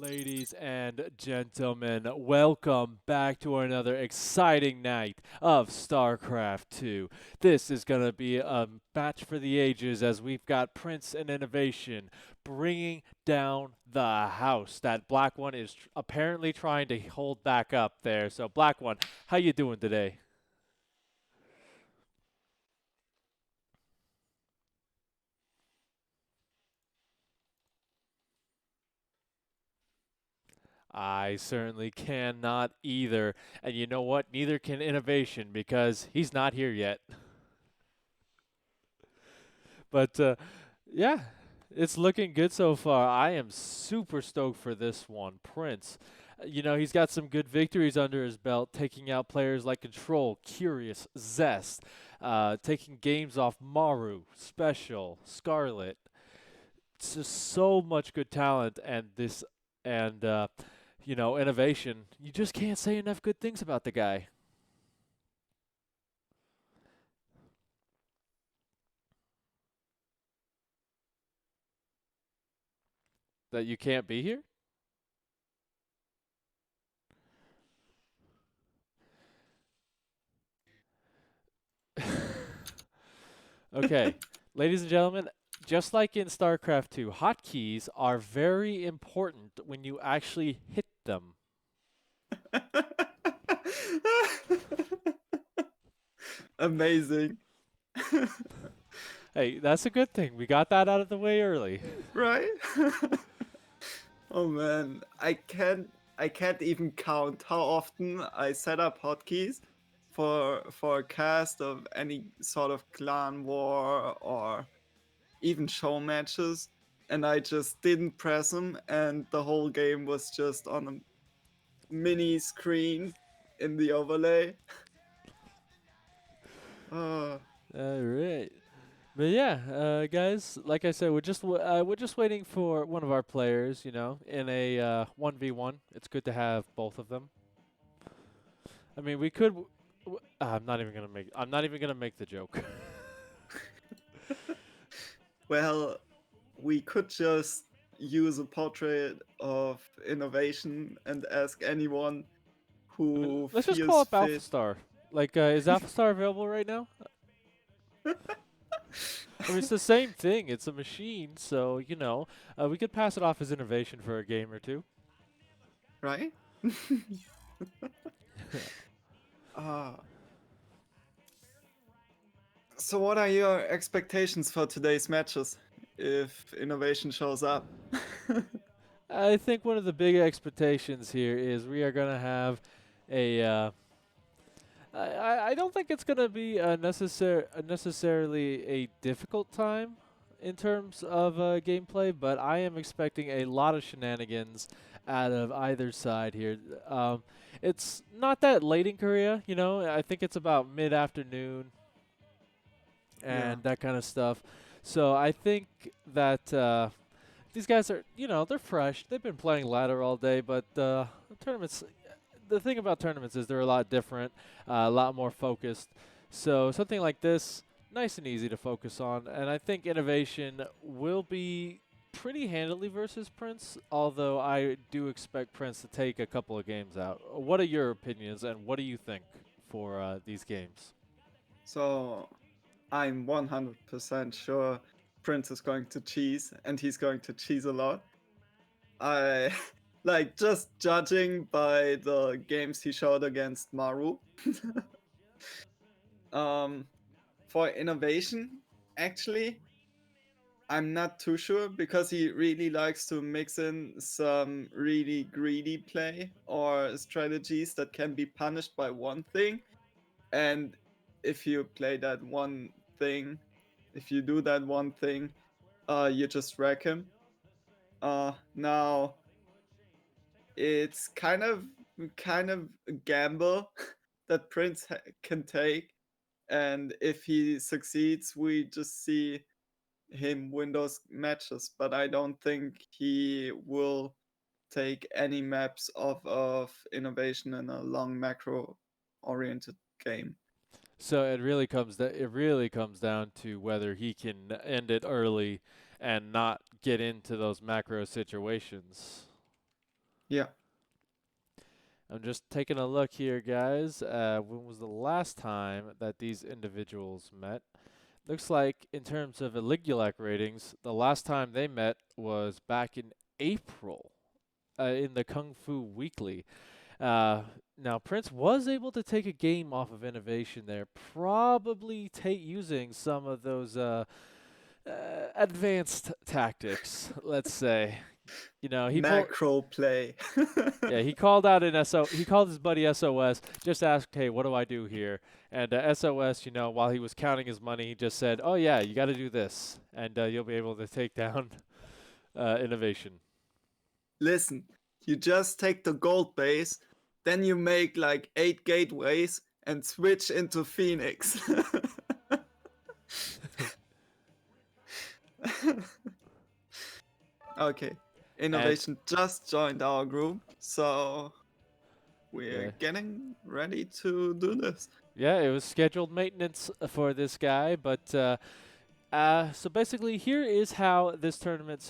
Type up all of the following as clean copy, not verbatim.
Ladies and gentlemen, welcome back to another exciting night of StarCraft 2. This is going to be a match for the ages as we've got Prince and INnoVation bringing down the house. That Black One is apparently trying to hold back up there. So Black One, how you doing today? I certainly cannot either. And you know what? Neither can INnoVation because he's not here yet. But yeah, it's looking good so far. I am super stoked for this one. Prince, he's got some good victories under his belt, taking out players like Control, Curious, Zest, taking games off Maru, Special, Scarlet. It's just so much good talent, and INnoVation. You just can't say enough good things about the guy. That you can't be here. Okay, ladies and gentlemen, just like in StarCraft 2, hotkeys are very important when you actually hit them. Amazing. Hey, that's a good thing. We got that out of the way early. Right? Oh man, I can't even count how often I set up hotkeys for a cast of any sort of clan war or even show matches, and I just didn't press them, and the whole game was just on a mini screen in the overlay. Uh, All right. But yeah, guys, like I said, we're just waiting for one of our players, in a 1v1. It's good to have both of them. I mean, we could I'm not even going to make the joke. well, we could just use a portrait of INnoVation and ask anyone I mean, who let's just call feels up fit. AlphaStar. Like, is AlphaStar available right now? I mean, it's the same thing. It's a machine, so we could pass it off as innovation for a game or two. Right? uh, so, what are your expectations for today's matches if INnoVation shows up? I think one of the big expectations here is we are gonna have a. I don't think it's gonna be necessarily a difficult time in terms of gameplay, but I am expecting a lot of shenanigans out of either side here. It's not that late in Korea, I think it's about mid-afternoon Yeah. and that kind of stuff. So I think that these guys are, they're fresh. They've been playing ladder all day, but tournaments. The thing about tournaments is they're a lot different, a lot more focused. So something like this, nice and easy to focus on, and I think INnoVation will be pretty handily versus Prince. Although I do expect Prince to take a couple of games out. What are your opinions, and what do you think for these games? So, I'm 100% sure Prince is going to cheese, and he's going to cheese a lot. I like just judging by the games he showed against Maru. um, for INnoVation, actually, I'm not too sure because he really likes to mix in some really greedy play or strategies that can be punished by one thing. And if you play that one thing, if you do that one thing, you just wreck him. Now it's kind of a gamble that Prince can take, and if he succeeds, we just see him win those matches. But I don't think he will take any maps of INnoVation in a long macro oriented game. So it really comes down to whether he can end it early and not get into those macro situations. Yeah. I'm just taking a look here, guys. When was the last time that these individuals met? Looks like in terms of Eligulac ratings, the last time they met was back in April in the Kung Fu Weekly. Now, Prince was able to take a game off of INnoVation there, probably using some of those advanced tactics, let's say. You know, he pulled. Macro play. Yeah, he called out an SO. He called his buddy SOS, just asked, "Hey, what do I do here?" And SOS, you know, while he was counting his money, he just said, "Oh yeah, you got to do this, and you'll be able to take down INnoVation." Listen, you just take the gold base, then you make like 8 gateways and switch into Phoenix. Okay, And INnoVation just joined our group, so we're yeah, getting ready to do this. yeah, it was scheduled maintenance for this guy, but so basically, here is how this tournament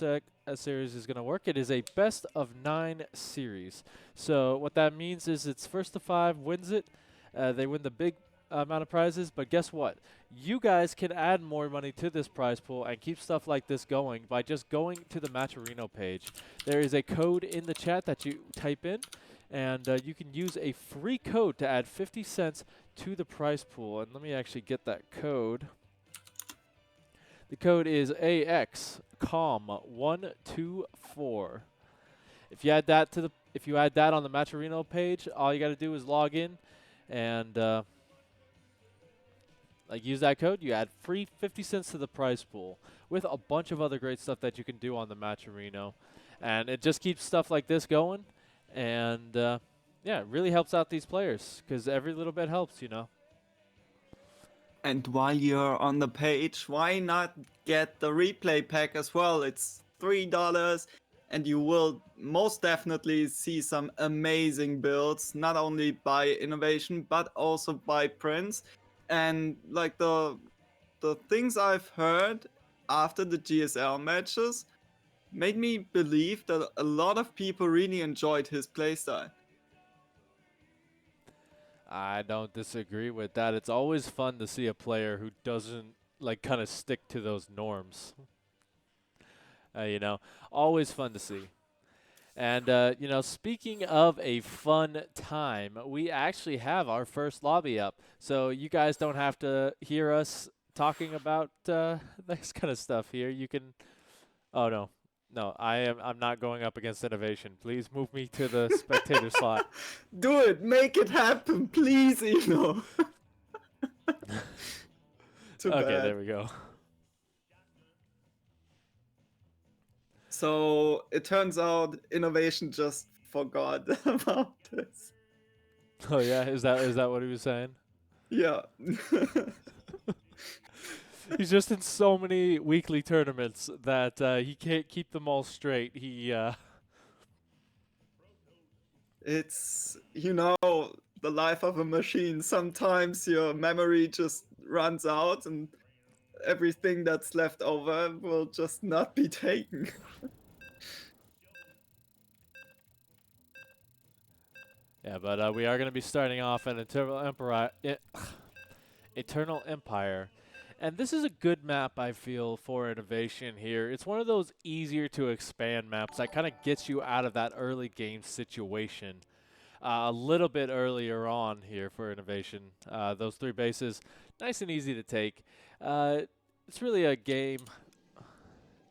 series is going to work. It is a best of 9 series. So what that means is it's first to 5 wins it. They win the big amount of prizes. But guess what? You guys can add more money to this prize pool and keep stuff like this going by just going to the Matcherino page. There is a code in the chat that you type in, and you can use a free code to add 50 cents to the prize pool. And let me actually get that code. The code is AXCOM124. If you add that on the Matcherino page, all you got to do is log in and use that code. You add free 50 cents to the prize pool with a bunch of other great stuff that you can do on the Matcherino, and it just keeps stuff like this going. And yeah, it really helps out these players because every little bit helps, you know. And while you're on the page, why not get the replay pack as well? It's $3, and you will most definitely see some amazing builds, not only by INnoVation, but also by Prince. And like the things I've heard after the GSL matches made me believe that a lot of people really enjoyed his playstyle. I don't disagree with that. It's always fun to see a player who doesn't kind of stick to those norms. You know, always fun to see. And you know, speaking of a fun time, we actually have our first lobby up, so you guys don't have to hear us talking about this kind of stuff here. You can. Oh no, no, I'm not going up against INnoVation. Please move me to the spectator slot. Do it, make it happen, please, Eno. Too Okay, bad. there we go. So it turns out INnoVation just forgot about this. Oh yeah, is that what he was saying? Yeah. He's just in so many weekly tournaments that he can't keep them all straight. It's, the life of a machine. Sometimes your memory just runs out and everything that's left over will just not be taken. Yeah, but we are going to be starting off an Eternal Empire. And this is a good map, I feel, for INnoVation here. It's one of those easier to expand maps that kind of gets you out of that early game situation a little bit earlier on here for INnoVation. Those 3 bases, nice and easy to take. It's really a game.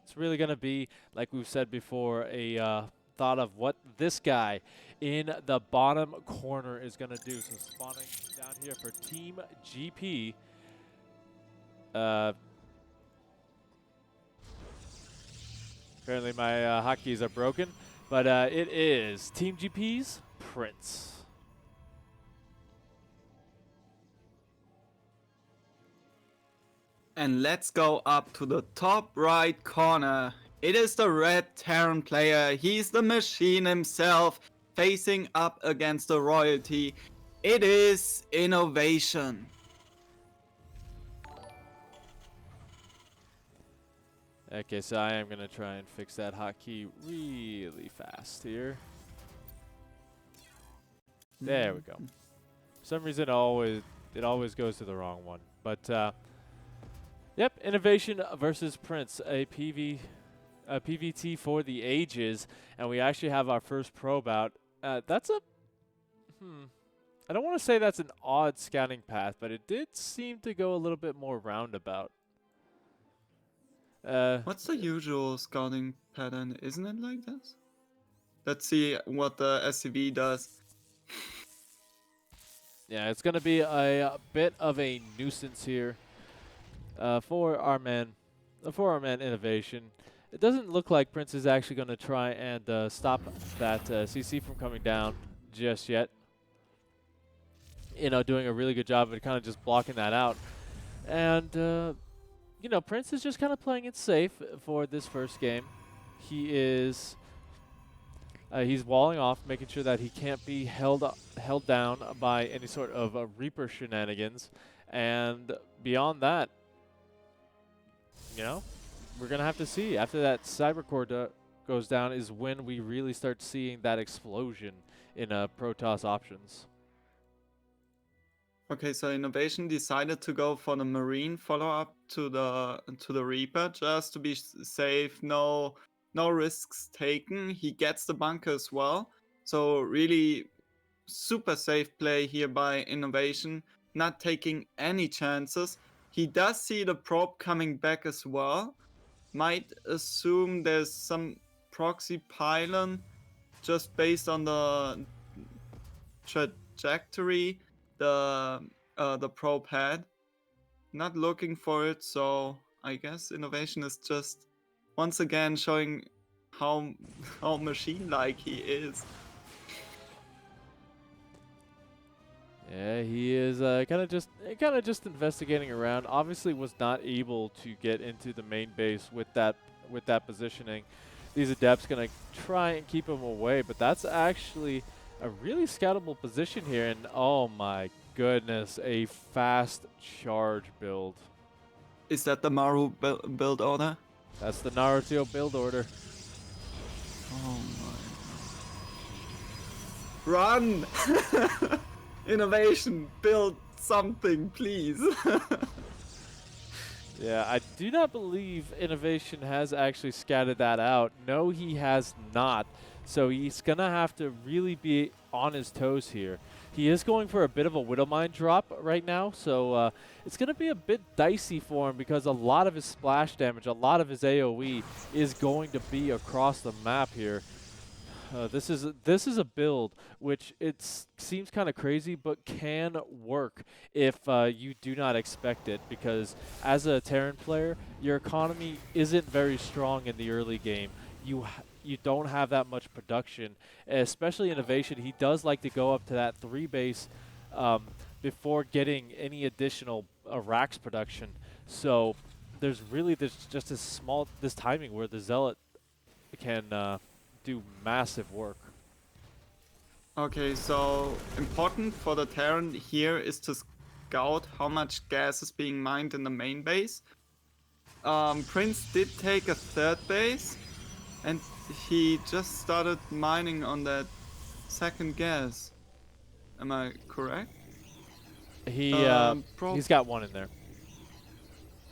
It's really going to be, like we've said before, a thought of what this guy in the bottom corner is going to do. So spawning down here for Team GP. Apparently my hotkeys are broken, but it is Team GP's Prince. And let's go up to the top right corner. It is the red Terran player. He's the machine himself, facing up against the royalty. It is INnoVation. Okay, so I am going to try and fix that hotkey really fast here. There we go. For some reason, it always goes to the wrong one. But yep, INnoVation versus Prince, a PvT for the ages, and we actually have our first probe out. That's a I don't want to say that's an odd scouting path, but it did seem to go a little bit more roundabout. What's the usual scouting pattern? Isn't it like this? Let's see what the SCV does. Yeah, it's going to be a bit of a nuisance here for our man INnoVation. It doesn't look like Prince is actually going to try and stop that CC from coming down just yet. You know, doing a really good job of kind of just blocking that out. And, you know, Prince is just kind of playing it safe for this first game. He is... he's walling off, making sure that he can't be held down by any sort of Reaper shenanigans. And beyond that, you know, we're going to have to see. After that Cybercore goes down is when we really start seeing that explosion in Protoss options. Okay, so INnoVation decided to go for the Marine follow-up to the Reaper just to be safe. No risks taken. He gets the bunker as well. So really super safe play here by INnoVation, not taking any chances. He does see the probe coming back as well. Might assume there's some proxy pylon just based on the trajectory the probe had. Not looking for it, so I guess INnoVation is just once again showing how machine-like he is. Yeah, he is kind of just investigating around. Obviously, was not able to get into the main base with that positioning. These adepts gonna try and keep him away, but that's actually a really scoutable position here. And oh my goodness, a fast charge build. Is that the Maru build order? That's the Naruto build order. Oh my! Run! INnoVation, build something, please. Yeah, I do not believe INnoVation has actually scattered that out. No, he has not. So he's going to have to really be on his toes here. He is going for a bit of a Widowmine drop right now, so it's going to be a bit dicey for him because a lot of his splash damage, a lot of his AoE is going to be across the map here. This is a build which seems kind of crazy, but can work if you do not expect it. Because as a Terran player, your economy isn't very strong in the early game. You don't have that much production, especially INnoVation. He does like to go up to that 3 base before getting any additional racks production. So there's really just this timing where the Zealot can do massive work. Okay, so important for the Terran here is to scout how much gas is being mined in the main base. Prince did take a 3rd base, and he just started mining on that 2nd gas. Am I correct? He's got 1 in there.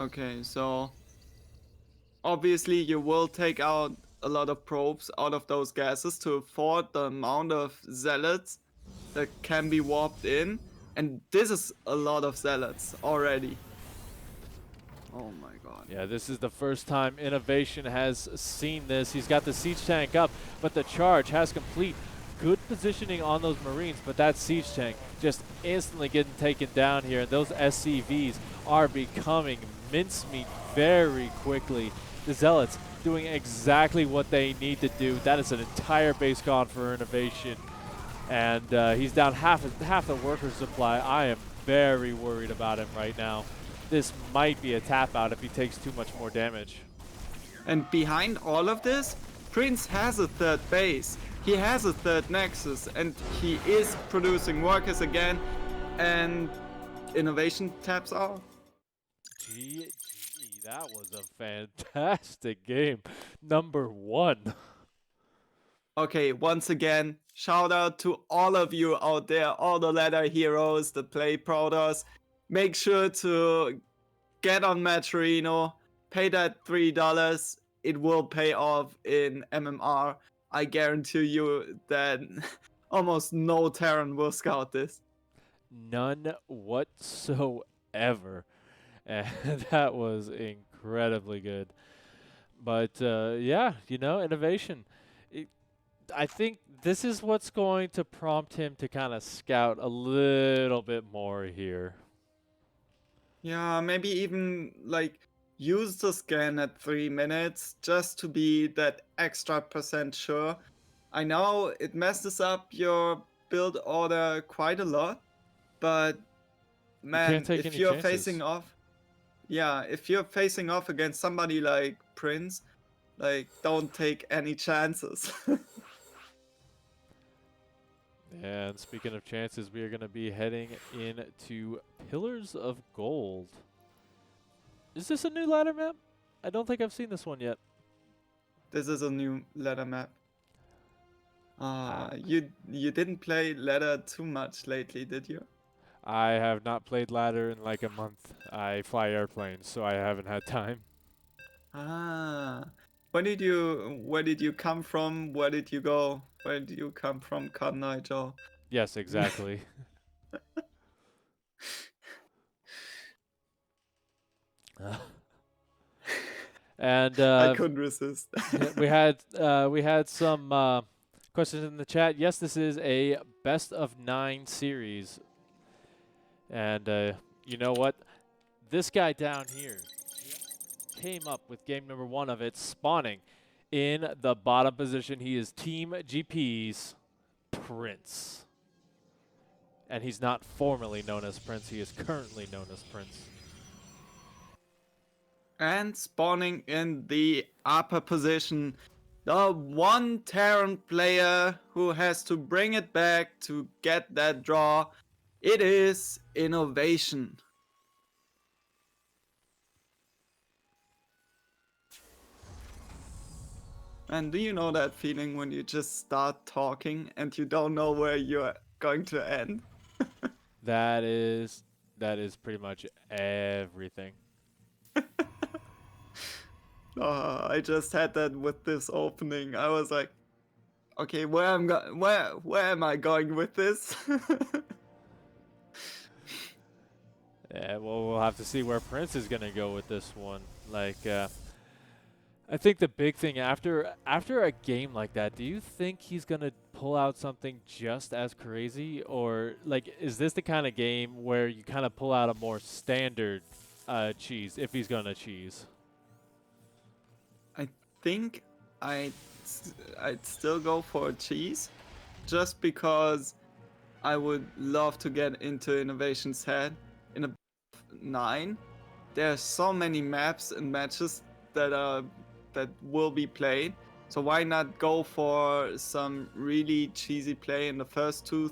Okay, so obviously you will take out a lot of probes out of those gases to afford the amount of zealots that can be warped in, and this is a lot of zealots already. Oh my god. Yeah, this is the first time INnoVation has seen this. He's got the siege tank up, but the charge has complete. Good positioning on those Marines, but that siege tank just instantly getting taken down here, and those SCVs are becoming mincemeat very quickly. The Zealots doing exactly what they need to do. That is an entire base gone for INnoVation, and he's down half the worker supply. I am very worried about him right now. This might be a tap out if he takes too much more damage. And behind all of this, Prince has a 3rd base. He has a 3rd nexus, and he is producing workers again, and INnoVation taps out. GG, that was a fantastic game. Number 1. Okay, once again, shout out to all of you out there, all the ladder heroes, the play prouders. Make sure to get on Matcherino, pay that $3. It will pay off in MMR. I guarantee you that almost no Terran will scout this. None whatsoever. And that was incredibly good. But yeah, INnoVation. It, I think this is what's going to prompt him to kind of scout a little bit more here. Yeah, maybe even like use the scan at 3 minutes just to be that extra percent sure. I know it messes up your build order quite a lot, but You can't man, take if any you're chances. facing off, yeah, if you're facing off against somebody like Prince, like don't take any chances. And speaking of chances, we are going to be heading into Pillars of Gold. Is this a new ladder map? I don't think I've seen this one yet. This is a new ladder map. Ah. You didn't play ladder too much lately, did you? I have not played ladder in like a month. I fly airplanes, so I haven't had time. Ah, where did you come from? Where did you go? Where did you come from, Cotton Eye Joe? Yes, exactly. And I couldn't resist. we had some questions in the chat. Yes, this is a best of 9 series, and you know what? This guy down here came up with game number 1 of it, spawning in the bottom position. He is Team GP's Prince, and he's not formerly known as Prince. He is currently known as Prince. And spawning in the upper position, the one Terran player who has to bring it back to get that draw. It is INnoVation. And do you know that feeling when you just start talking and you don't know where you're going to end? That is pretty much everything. I just had that with this opening. I was like, okay, where am I going with this? Yeah, well, we'll have to see where Prince is gonna go with this one. Like, I think the big thing after a game like that, do you think he's gonna pull out something just as crazy, or like, is this the kind of game where you kind of pull out a more standard cheese if he's gonna cheese? I think I'd still go for a cheese, just because I would love to get into INnoVation's head in a 9. There's so many maps and matches that will be played. So why not go for some really cheesy play in the first two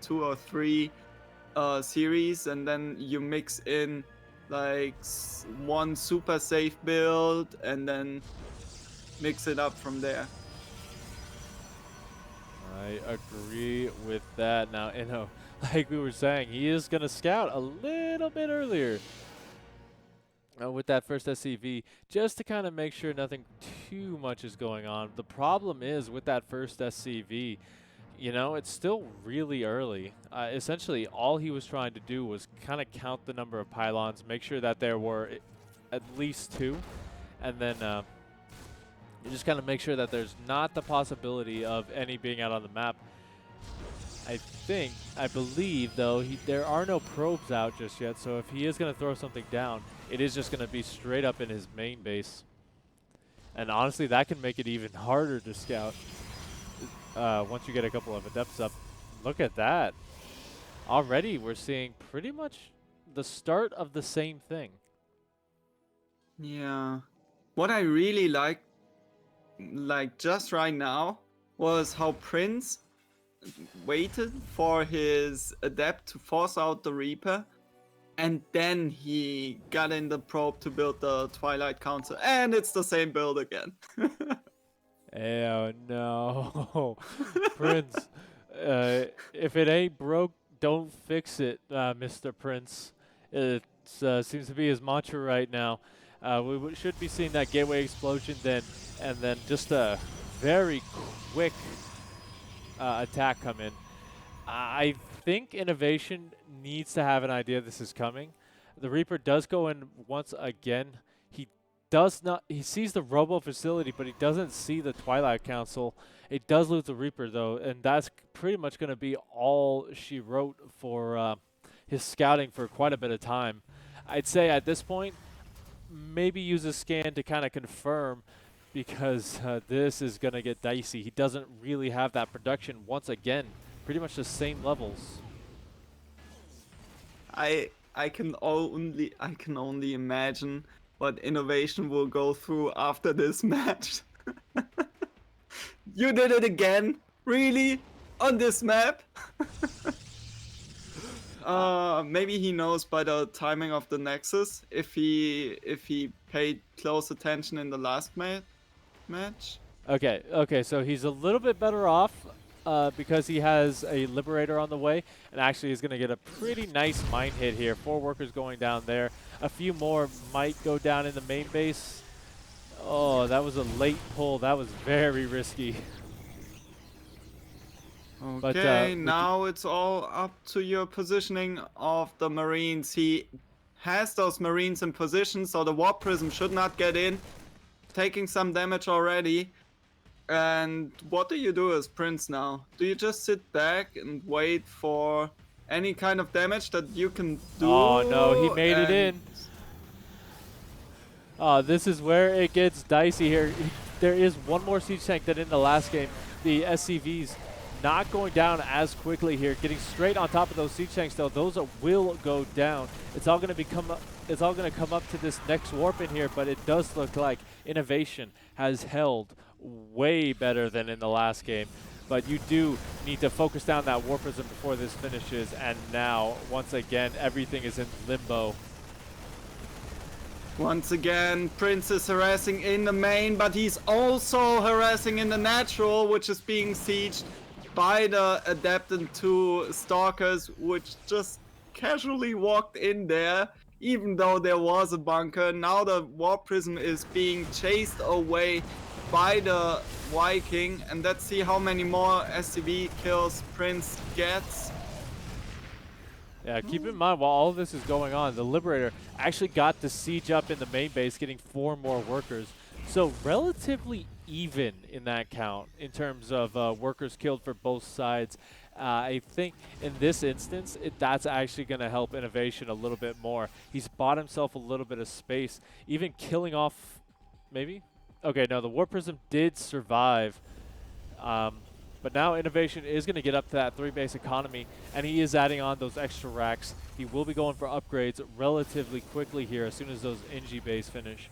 or three series, and then you mix in like one super safe build, and then mix it up from there. I agree with that. Now, like we were saying, he is gonna scout a little bit earlier. With that first SCV, just to kind of make sure nothing too much is going on. The problem is with that first SCV, it's still really early. Essentially, all he was trying to do was kind of count the number of pylons, make sure that there were at least 2, and then you just kind of make sure that there's not the possibility of any being out on the map. I believe, though, there are no probes out just yet, so if he is going to throw something down, it is just going to be straight up in his main base. And honestly, that can make it even harder to scout once you get a couple of adepts up. Look at that. Already, we're seeing pretty much the start of the same thing. Yeah. What I really like just right now, was how Prince waited for his adept to force out the Reaper, and then he got in the probe to build the Twilight Council, and it's the same build again. Oh no, Prince. If it ain't broke, don't fix it, Mr. Prince. It seems to be his mantra right now. We should be seeing that gateway explosion then, and then just a very quick attack come in. I think INnoVation needs to have an idea this is coming. The Reaper does go in once again. He does not. He sees the Robo facility, but he doesn't see the Twilight Council. It does lose the Reaper though, and that's pretty much going to be all she wrote for his scouting for quite a bit of time. I'd say at this point, maybe use a scan to kind of confirm, because this is going to get dicey. He doesn't really have that production once again. Pretty much the same levels. I can only imagine what INnoVation will go through after this match. You did it again? Really? On this map? Maybe he knows by the timing of the Nexus if he paid close attention in the last match. Okay, so he's a little bit better off because he has a Liberator on the way, and actually he's going to get a pretty nice mine hit here. 4 workers going down there. A few more might go down in the main base. Oh, that was a late pull. That was very risky. Okay, now it's all up to your positioning of the Marines. He has those Marines in position, so the Warp Prism should not get in. Taking some damage already. And what do you do as Prince now? Do you just sit back and wait for any kind of damage that you can do? Oh no, he made it in. This is where it gets dicey here. There is one more siege tank than in the last game. The SCVs not going down as quickly here, getting straight on top of those siege tanks though. Those will go down. It's all going to come up to this next warp in here, but it does look like INnoVation has held way better than in the last game. But you do need to focus down that Warp Prism before this finishes, and now, once again, everything is in limbo. Once again, Prince is harassing in the main, but he's also harassing in the natural, which is being sieged by the Adaptant 2 Stalkers, which just casually walked in there, even though there was a bunker. Now the Warp Prism is being chased away by the Viking, and let's see how many more SCV kills Prince gets. Yeah, keep in mind, while all of this is going on, the Liberator actually got the siege up in the main base, getting 4 more workers. So relatively even in that count in terms of workers killed for both sides. I think in this instance, that's actually going to help INnoVation a little bit more. He's bought himself a little bit of space, even killing off, maybe? Okay, no, the Warp Prism did survive. But now INnoVation is going to get up to that 3-base economy, and he is adding on those extra racks. He will be going for upgrades relatively quickly here as soon as those NG base finish.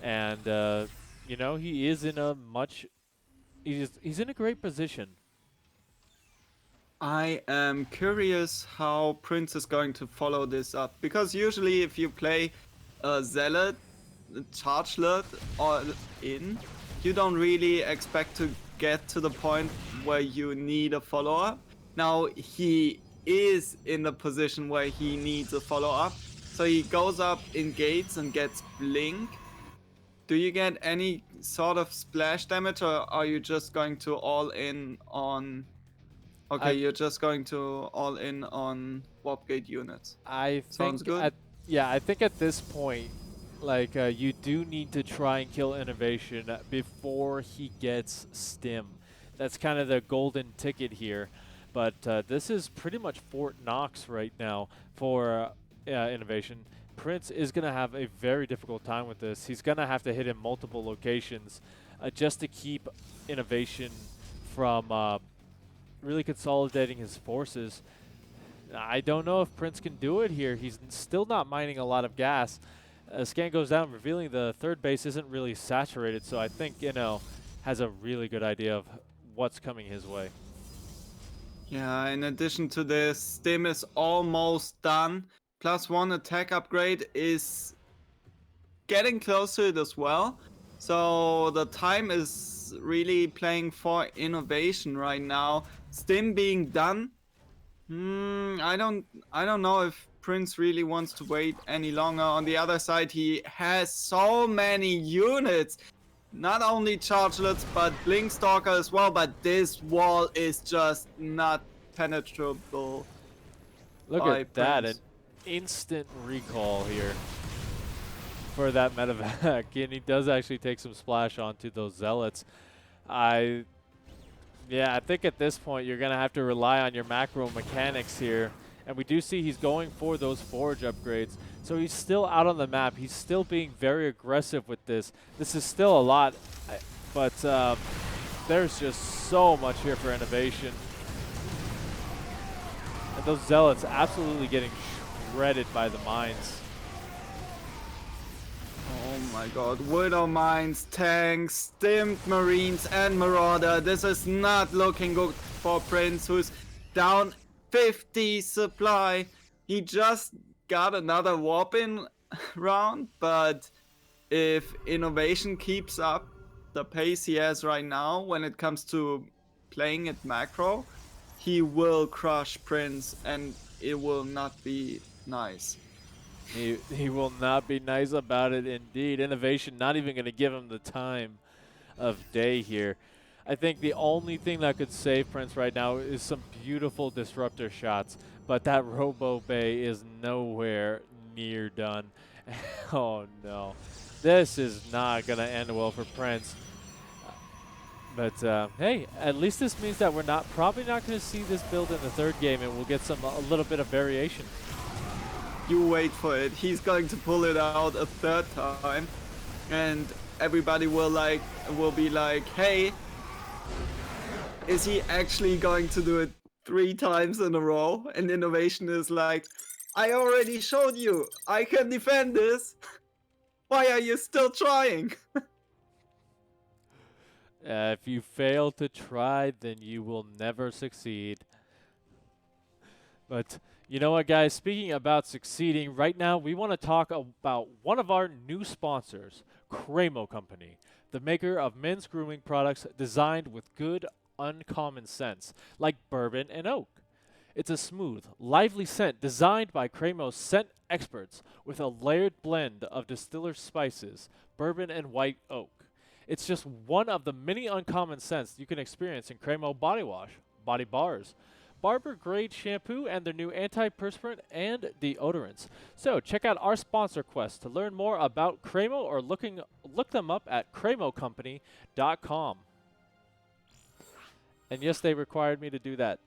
And, you know, he is in a he's in a great position. I am curious how Prince is going to follow this up, because usually if you play a Zealot, Chargelet, or in, you don't really expect to get to the point where you need a follow-up. Now he is in the position where he needs a follow-up, so he goes up in gates and gets blink. Do you get any sort of splash damage, or are you just going to all in on... Okay, you're just going to all in on warp gate units. I Sounds think good. I think at this point, like, you do need to try and kill INnoVation before he gets stim. That's kind of the golden ticket here. But this is pretty much Fort Knox right now for INnoVation. Prince is going to have a very difficult time with this. He's going to have to hit in multiple locations just to keep INnoVation from really consolidating his forces. I don't know if Prince can do it here. He's still not mining a lot of gas. Scan goes down, revealing the 3rd base isn't really saturated, so I think has a really good idea of what's coming his way. Yeah, in addition to this, stim is almost done. +1 attack upgrade is getting close to it as well. So the time is is really playing for INnoVation right now. Stim being done. I don't know if Prince really wants to wait any longer. On the other side, he has so many units. Not only Chargelets, but Blinkstalker as well. But this wall is just not penetrable Look at by that, an Prince. instant recall here for that medevac, and he does actually take some splash onto those zealots. I Yeah, I think at this point you're going to have to rely on your macro mechanics here. And we do see he's going for those forge upgrades. So he's still out on the map. He's still being very aggressive with this. This is still a lot, but there's just so much here for INnoVation. And those zealots absolutely getting shredded by the mines. Oh my god, Widow Mines, tanks, stimmed Marines and Marauder. This is not looking good for Prince, who's down 50 supply. He just got another warp in round, but if INnoVation keeps up the pace he has right now when it comes to playing it macro, he will crush Prince and it will not be nice. He will not be nice about it indeed. INnoVation not even going to give him the time of day here. I think the only thing that could save Prince right now is some beautiful disruptor shots, but that Robo Bay is nowhere near done. Oh no. This is not going to end well for Prince. But hey, at least this means that we're probably not going to see this build in the third game, and we'll get a little bit of variation. You wait for it. He's going to pull it out a third time, and everybody will be like, "Hey, is he actually going to do it 3 times in a row?" And INnoVation is like, "I already showed you. I can defend this. Why are you still trying?" If you fail to try, then you will never succeed. But you know what, guys? Speaking about succeeding, right now we want to talk about one of our new sponsors, Cramo Company, the maker of men's grooming products designed with good, uncommon scents, like bourbon and oak. It's a smooth, lively scent designed by Cramo's scent experts with a layered blend of distiller's spices, bourbon, and white oak. It's just one of the many uncommon scents you can experience in Cramo body wash, body bars, barber grade shampoo, and their new antiperspirant and deodorants. So check out our sponsor quest to learn more about Cramo or look them up at cramocompany.com. And yes, they required me to do that.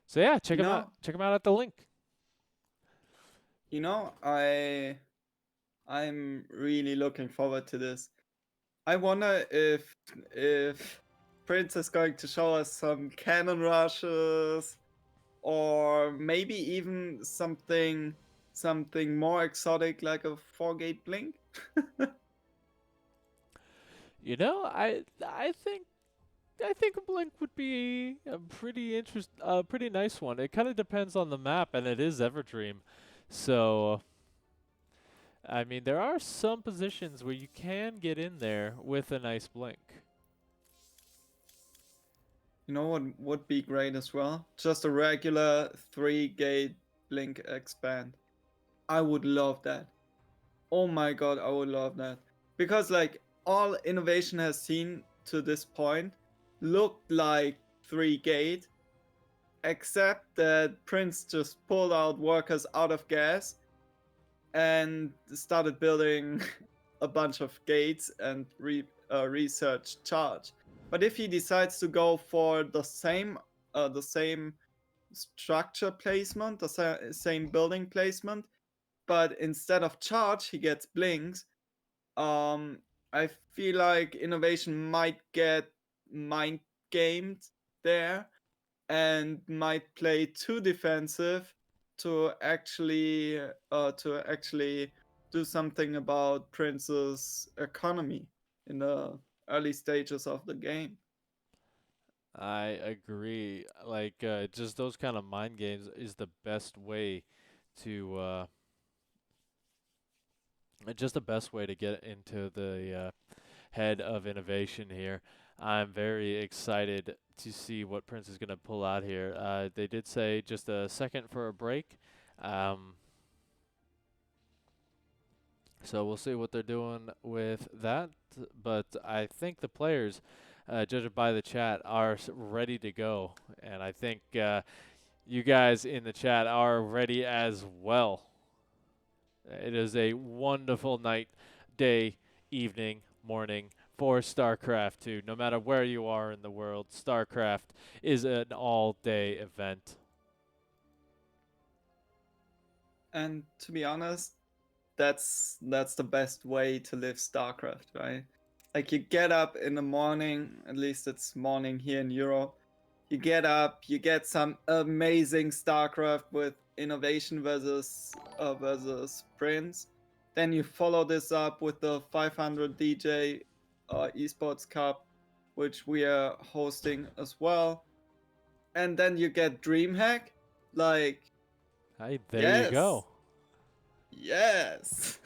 So yeah, check you them out. know, Check them out at the link. you know, I'm really looking forward to this. I wonder if Prince is going to show us some cannon rushes, or maybe even something more exotic like a 4-gate blink. You know, I think a blink would be a pretty nice one. It kind of depends on the map, and it is Everdream, so I mean there are some positions where you can get in there with a nice blink. You know what would be great as well? Just a regular 3-gate blink expand. I would love that. Oh my god, I would love that. Because like all INnoVation has seen to this point looked like 3-gate, except that Prince just pulled out workers out of gas and started building a bunch of gates and research charge. But if he decides to go for the same structure placement, the same building placement, but instead of charge he gets blinks, um, I feel like INnoVation might get mind gamed there and might play too defensive to actually do something about Prince's economy in the early stages of the game. I agree. Like just those kind of mind games is the best way to just the best way to get into the head of INnoVation here. I'm very excited to see what Prince is going to pull out here. They did say just a second for a break. Um, so we'll see what they're doing with that. But I think the players, judging by the chat, are ready to go. And I think you guys in the chat are ready as well. It is a wonderful night, day, evening, morning for StarCraft 2. No matter where you are in the world, StarCraft is an all-day event. And to be honest, that's the best way to live StarCraft, right? Like you get up in the morning, at least it's morning here in Europe. You get up, you get some amazing StarCraft with INnoVation versus Prince. Then you follow this up with the 500 DJ Esports Cup, which we are hosting as well. And then you get DreamHack. Like, Hey, there you yes, go. yes.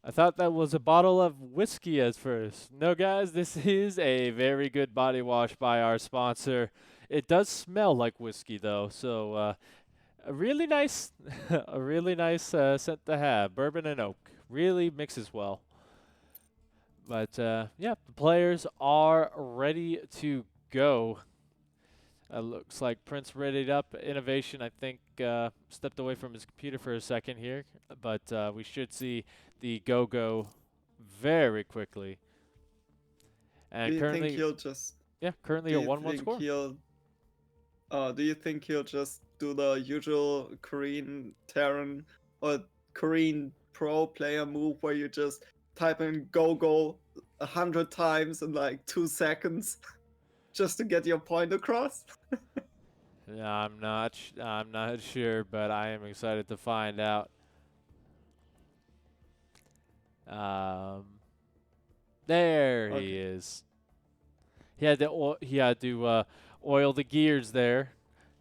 I thought that was a bottle of whiskey at first. No, guys, this is a very good body wash by our sponsor. It does smell like whiskey, though, so a really nice, a really nice scent to have. Bourbon and oak really mixes well. But yeah, the players are ready to go. Looks like Prince readied up. INnoVation, I think, stepped away from his computer for a second here, but we should see the go very quickly. And Do you think currently, he'll just? yeah, currently Do a you 1-1 think score. he'll? Do you think he'll just do the usual Korean Terran or Korean pro player move where you just type in go 100 times in like 2 seconds just to get your point across? Yeah, I'm not sure, but I am excited to find out. Um, there he Okay. is. He had to oil the gears there,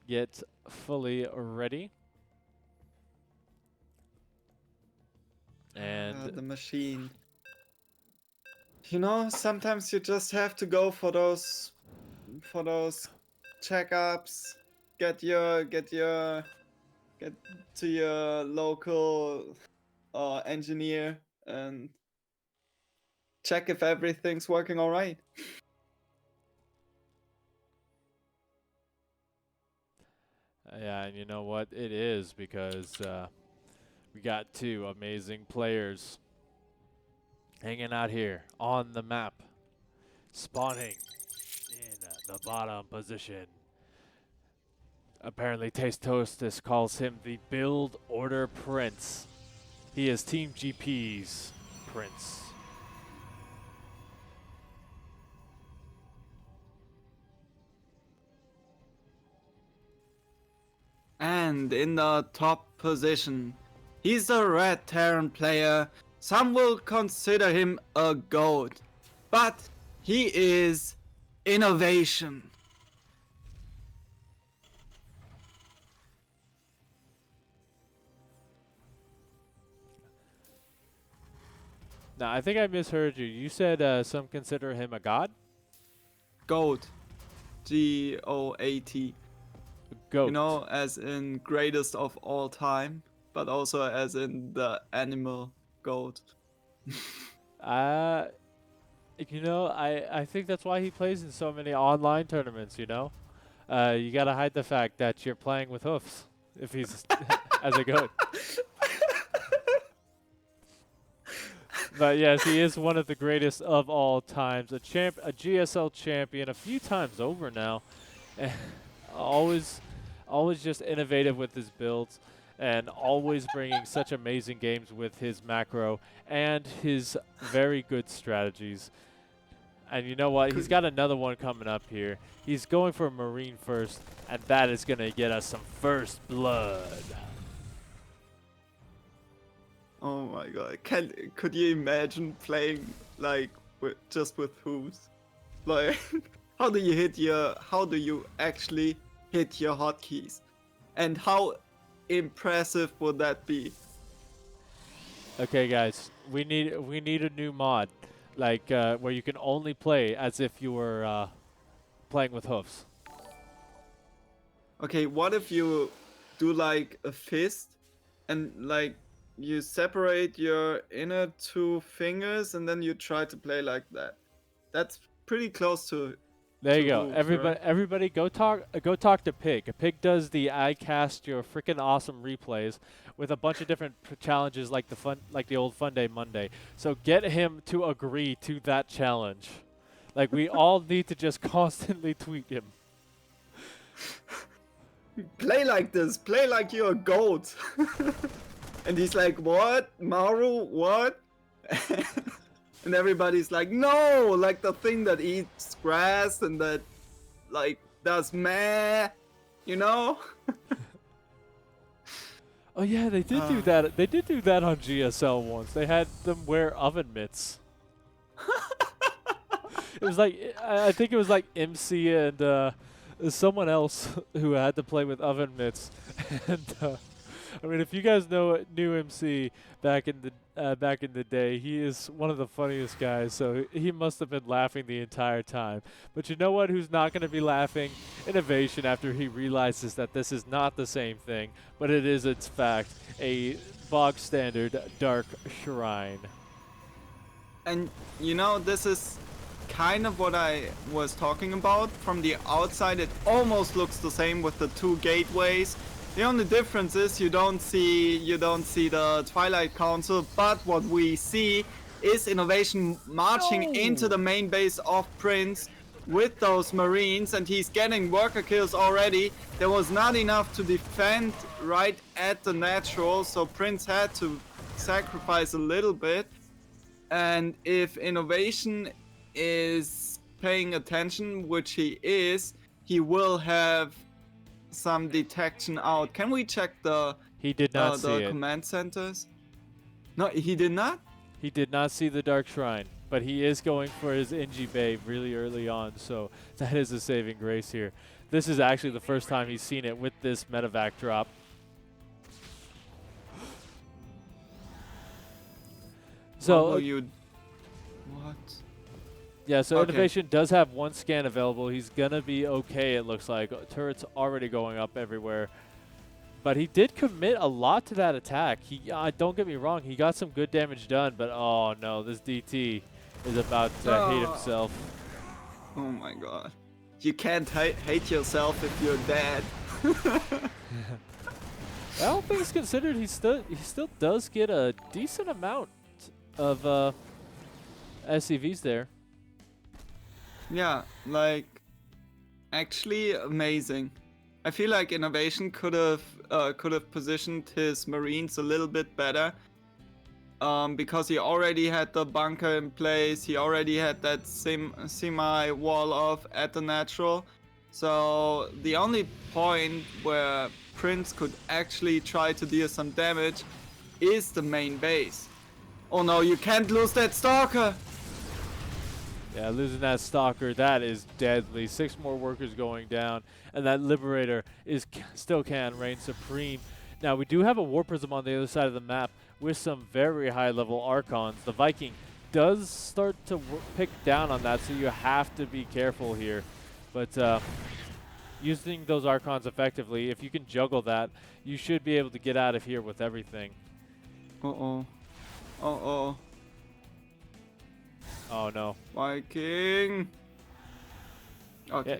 get fully ready. And The machine. You know, sometimes you just have to go for those checkups. Get to your local engineer and check if everything's working all right. yeah, and you know what? It is because we got two amazing players hanging out here on the map, spawning in the bottom position. Apparently, Taste Toastus calls him the Build Order Prince. He is Team GP's Prince. And in the top position, he's a Red Terran player. Some will consider him a GOAT, but he is INnoVation. Now, I think I misheard you. You said some consider him a god? GOAT. GOAT. Goat. You know, as in greatest of all time, but also as in the animal GOAT. Uh, I think that's why he plays in so many online tournaments, you know? You gotta hide the fact that you're playing with hoofs if he's as a goat. But yes, he is one of the greatest of all times. A GSL champion a few times over now. And always just innovative with his builds and always bringing such amazing games with his macro and his very good strategies. And you know what? He's got another one coming up here. He's going for Marine first, and that is going to get us some first blood. Oh my god! Could you imagine playing like just with hooves? Like, how do you actually hit your hotkeys? And how impressive would that be? Okay, guys, we need a new mod, like where you can only play as if you were playing with hoofs. Okay, what if you do like a fist and like you separate your inner two fingers and then you try to play like that? That's pretty close There you to go. hooves, right? Everybody, go talk to Pig. Pig does the I cast your freaking awesome replays with a bunch of different challenges like the old Fun Day Monday. So get him to agree to that challenge. Like we all need to just constantly tweet him. Play like this, play like you're a goat. And he's like, what? Maru, what? And everybody's like, no, like the thing that eats grass and that like does meh, you know? Oh yeah, they did do that. They did do that on GSL once. They had them wear oven mitts. It was like I think it was like MC and someone else who had to play with oven mitts. And I mean, if you guys know new MC back in the day, he is one of the funniest guys. So he must have been laughing the entire time. But you know what? Who's not going to be laughing? INnoVation, after he realizes that this is not the same thing, but it is, in fact, a bog standard dark shrine. And you know, this is kind of what I was talking about. From the outside, it almost looks the same with the two gateways. The only difference is you don't see the Twilight Council, but what we see is INnoVation marching into the main base of Prince with those Marines, and he's getting worker kills already. There was not enough to defend right at the natural, so Prince had to sacrifice a little bit. And if INnoVation is paying attention, which he is, he will have some detection out. Can we check He did not see the it. command centers? No, he did not. He did not see the Dark Shrine, but he is going for his Inji Bay really early on, so that is a saving grace here. This is actually the first time he's seen it with this medevac drop. So What? yeah, so Okay. INnoVation does have one scan available. He's gonna be okay, it looks like. Turret's already going up everywhere. But he did commit a lot to that attack. He don't get me wrong, he got some good damage done, but oh no, this DT is about to hate himself. Oh my god. You can't hate yourself if you're dead. All things considered, he still does get a decent amount of SCVs there. Yeah, like actually amazing. I feel like INnoVation could have positioned his Marines a little bit better, because he already had the bunker in place. He already had that semi wall off at the natural. So the only point where Prince could actually try to deal some damage is the main base. Oh no, you can't lose that stalker! Yeah, losing that Stalker, that is deadly. 6 more workers going down, and that Liberator still can reign supreme. Now, we do have a War Prism on the other side of the map with some very high-level Archons. The Viking does start to pick down on that, so you have to be careful here. But using those Archons effectively, if you can juggle that, you should be able to get out of here with everything. Uh-oh. Uh-oh. Oh, no. Viking! Okay. Yeah.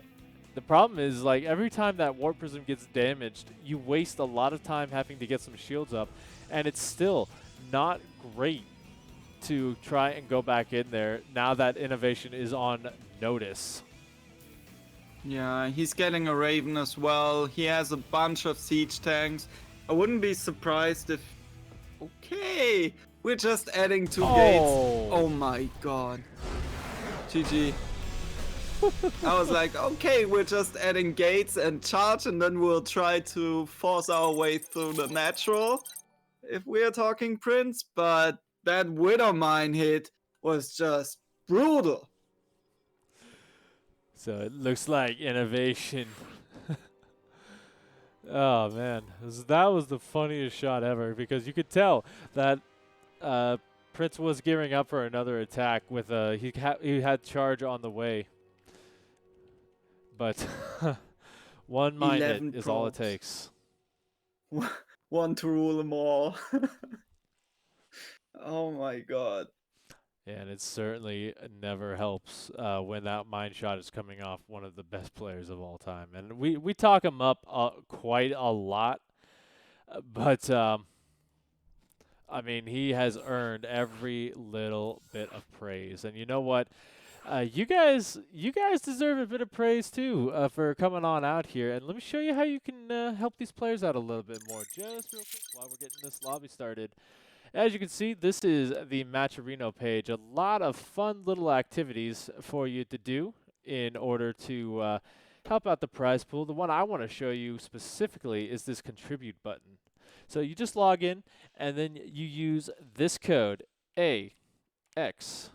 The problem is, like, every time that Warp Prism gets damaged, you waste a lot of time having to get some shields up, and it's still not great to try and go back in there now that INnoVation is on notice. Yeah, he's getting a Raven as well. He has a bunch of siege tanks. I wouldn't be surprised if... Okay! We're just adding 2 gates. Oh my god. GG. I was like, okay, we're just adding gates and charge, and then we'll try to force our way through the natural, if we're talking Prince, but that Widow Mine hit was just brutal. So it looks like INnoVation. Oh man, that was the funniest shot ever, because you could tell that Prince was gearing up for another attack with he had charge on the way, but one mine hit 11 is all it probes. takes. One to rule them all. Oh my god. And it certainly never helps when that mine shot is coming off one of the best players of all time. And we talk him up quite a lot, but I mean, he has earned every little bit of praise. And you know what? You guys deserve a bit of praise too for coming on out here. And let me show you how you can help these players out a little bit more, just real quick while we're getting this lobby started. As you can see, this is the Matcherino page. A lot of fun little activities for you to do in order to help out the prize pool. The one I want to show you specifically is this contribute button. So you just log in, and then you use this code AXCOM124.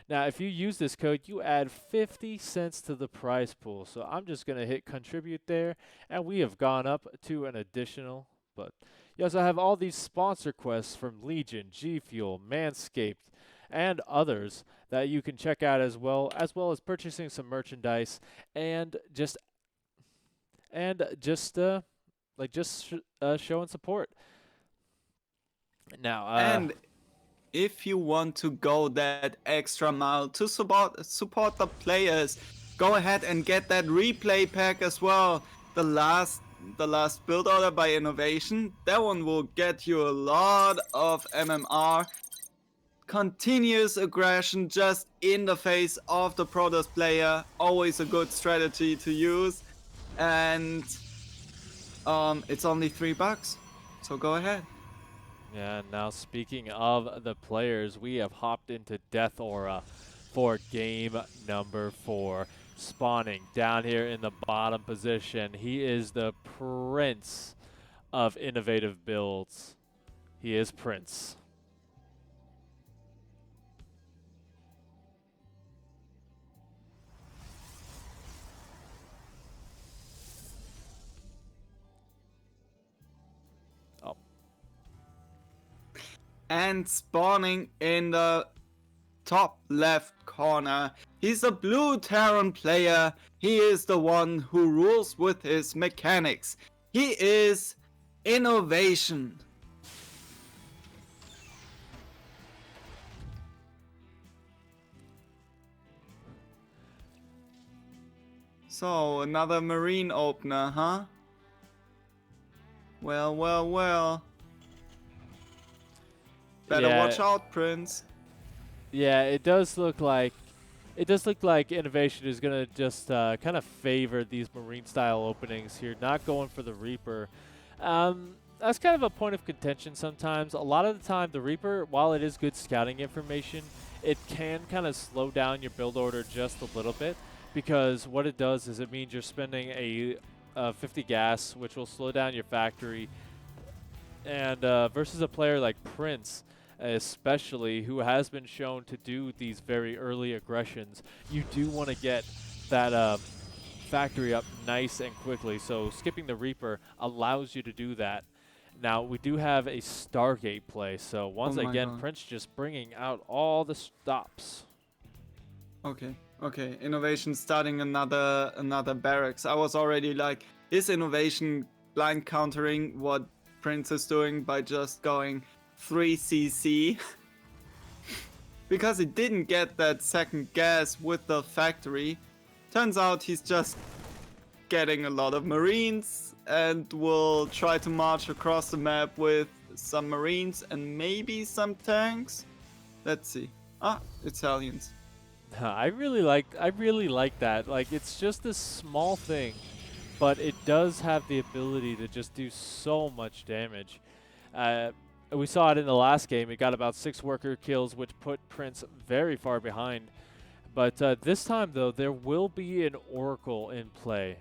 Now, if you use this code, you add 50 cents to the prize pool. So I'm just going to hit contribute there, and we have gone up to an additional. But you also have all these sponsor quests from Legion, G Fuel, Manscaped, and others that you can check out as well as purchasing some merchandise and just showing support. Now, And if you want to go that extra mile to support the players, go ahead and get that replay pack as well. The last build order by INnoVation, that one will get you a lot of MMR, continuous aggression just in the face of the Protoss player. Always a good strategy to use, and it's only $3, so go ahead. yeah, now speaking of the players, we have hopped into Death Aura for game number 4. Spawning down here in the bottom position. He is the prince of innovative builds. He is Prince. Oh. And spawning in the top left corner, he's a blue Terran player. He is the one who rules with his mechanics. He is INnoVation. So, another marine opener, huh? Well, well, well. Better watch out, Prince. Yeah, it does look like INnoVation is gonna just kind of favor these marine style openings here, not going for the Reaper. That's kind of a point of contention sometimes. A lot of the time, the Reaper, while it is good scouting information, it can kind of slow down your build order just a little bit, because what it does is it means you're spending a 50 gas, which will slow down your factory. And versus a player like Prince, especially, who has been shown to do these very early aggressions, you do want to get that factory up nice and quickly. So skipping the Reaper allows you to do that. Now, we do have a Stargate play, so once again, God. Prince just bringing out all the stops. Okay, INnoVation starting another barracks. I was already like, is INnoVation blind countering what Prince is doing by just going 3cc? Because he didn't get that second gas with the factory. Turns out he's just getting a lot of marines and will try to march across the map with some marines and maybe some tanks. Let's see. Ah, Italians. I really like that. Like, it's just this small thing, but it does have the ability to just do so much damage. We saw it in the last game. It got about 6 worker kills, which put Prince very far behind. But this time, though, there will be an Oracle in play.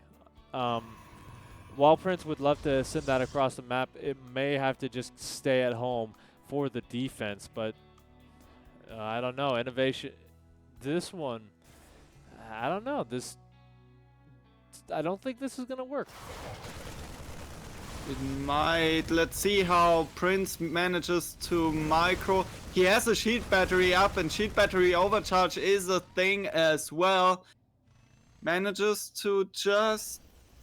While Prince would love to send that across the map, it may have to just stay at home for the defense. But I don't know. INnoVation, this one, I don't know. I don't think this is going to work. It might. Let's see how Prince manages to micro. He has a shield battery up, and shield battery overcharge is a thing as well. Manages to just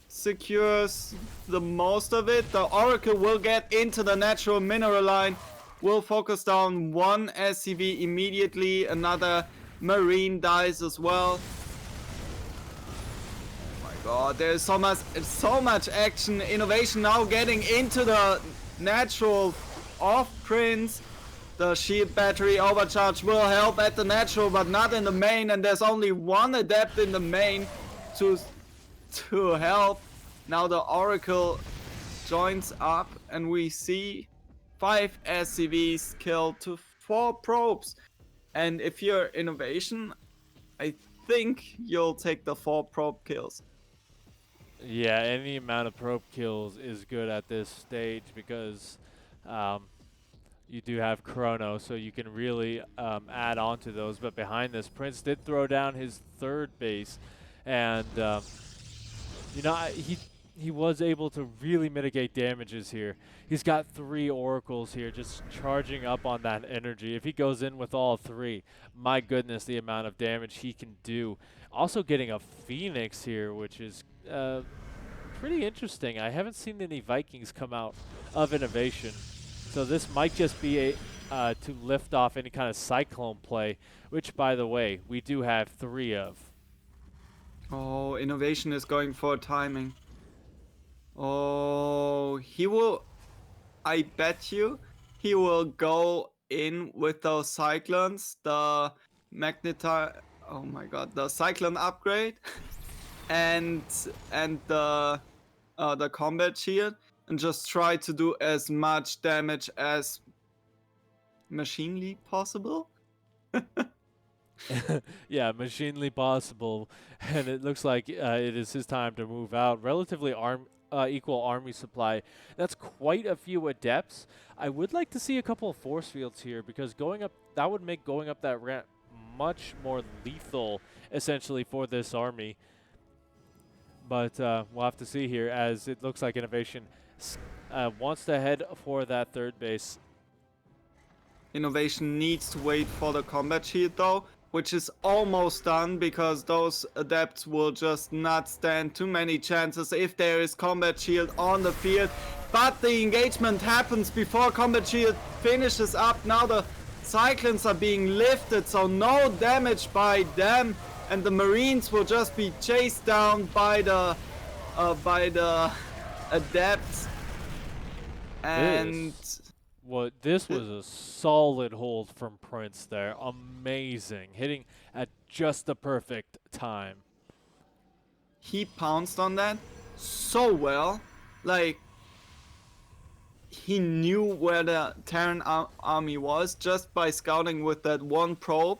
secures the most of it. The Oracle will get into the natural mineral line. Will focus down one SCV immediately. Another Marine dies as well. God, there's so much action. INnoVation now getting into the natural of Prince. The shield battery overcharge will help at the natural, but not in the main. And there's only one adept in the main to help. Now the Oracle joins up, and we see 5 SCVs killed to 4 probes. And if you're INnoVation, I think you'll take the 4 probe kills. Yeah, any amount of probe kills is good at this stage because you do have Chrono, so you can really add on to those. But behind this, Prince did throw down his 3rd base, and you know, he was able to really mitigate damages here. He's got 3 oracles here just charging up on that energy. If he goes in with all 3, my goodness, the amount of damage he can do. Also getting a Phoenix here, which is pretty interesting. I haven't seen any Vikings come out of INnoVation, so this might just be a to lift off any kind of Cyclone play, which, by the way, we do have 3 of. Oh, INnoVation is going for timing. Oh, he will... I bet you he will go in with those Cyclones, the oh my god, the Cyclone upgrade, and the combat shield, and just try to do as much damage as machinely possible. Yeah, machinely possible, and it looks like it is his time to move out. Relatively equal army supply. That's quite a few adepts. I would like to see a couple of force fields here because that would make going up that ramp much more lethal, essentially, for this army. But we'll have to see here, as it looks like INnoVation wants to head for that 3rd base. INnoVation needs to wait for the combat shield though, which is almost done because those adepts will just not stand too many chances if there is combat shield on the field. But the engagement happens before combat shield finishes up. Now the Cyclones are being lifted, so no damage by them, and the Marines will just be chased down by the adepts. And this was a solid hold from Prince there. Amazing. Hitting at just the perfect time. He pounced on that so well. Like, he knew where the Terran army was just by scouting with that one probe.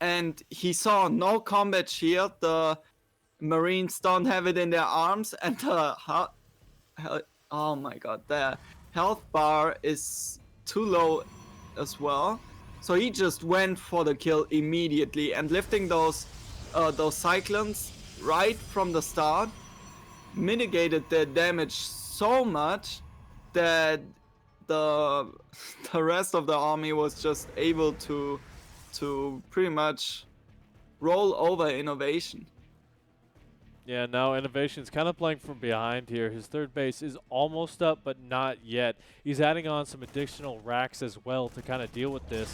And he saw no combat shield. The Marines don't have it in their arms. And oh my god, the health bar is too low as well, so he just went for the kill immediately, and lifting those Cyclones right from the start mitigated their damage so much that the rest of the army was just able to pretty much roll over INnoVation. Yeah, now INnoVation's kind of playing from behind here. His 3rd base is almost up, but not yet. He's adding on some additional racks as well to kind of deal with this.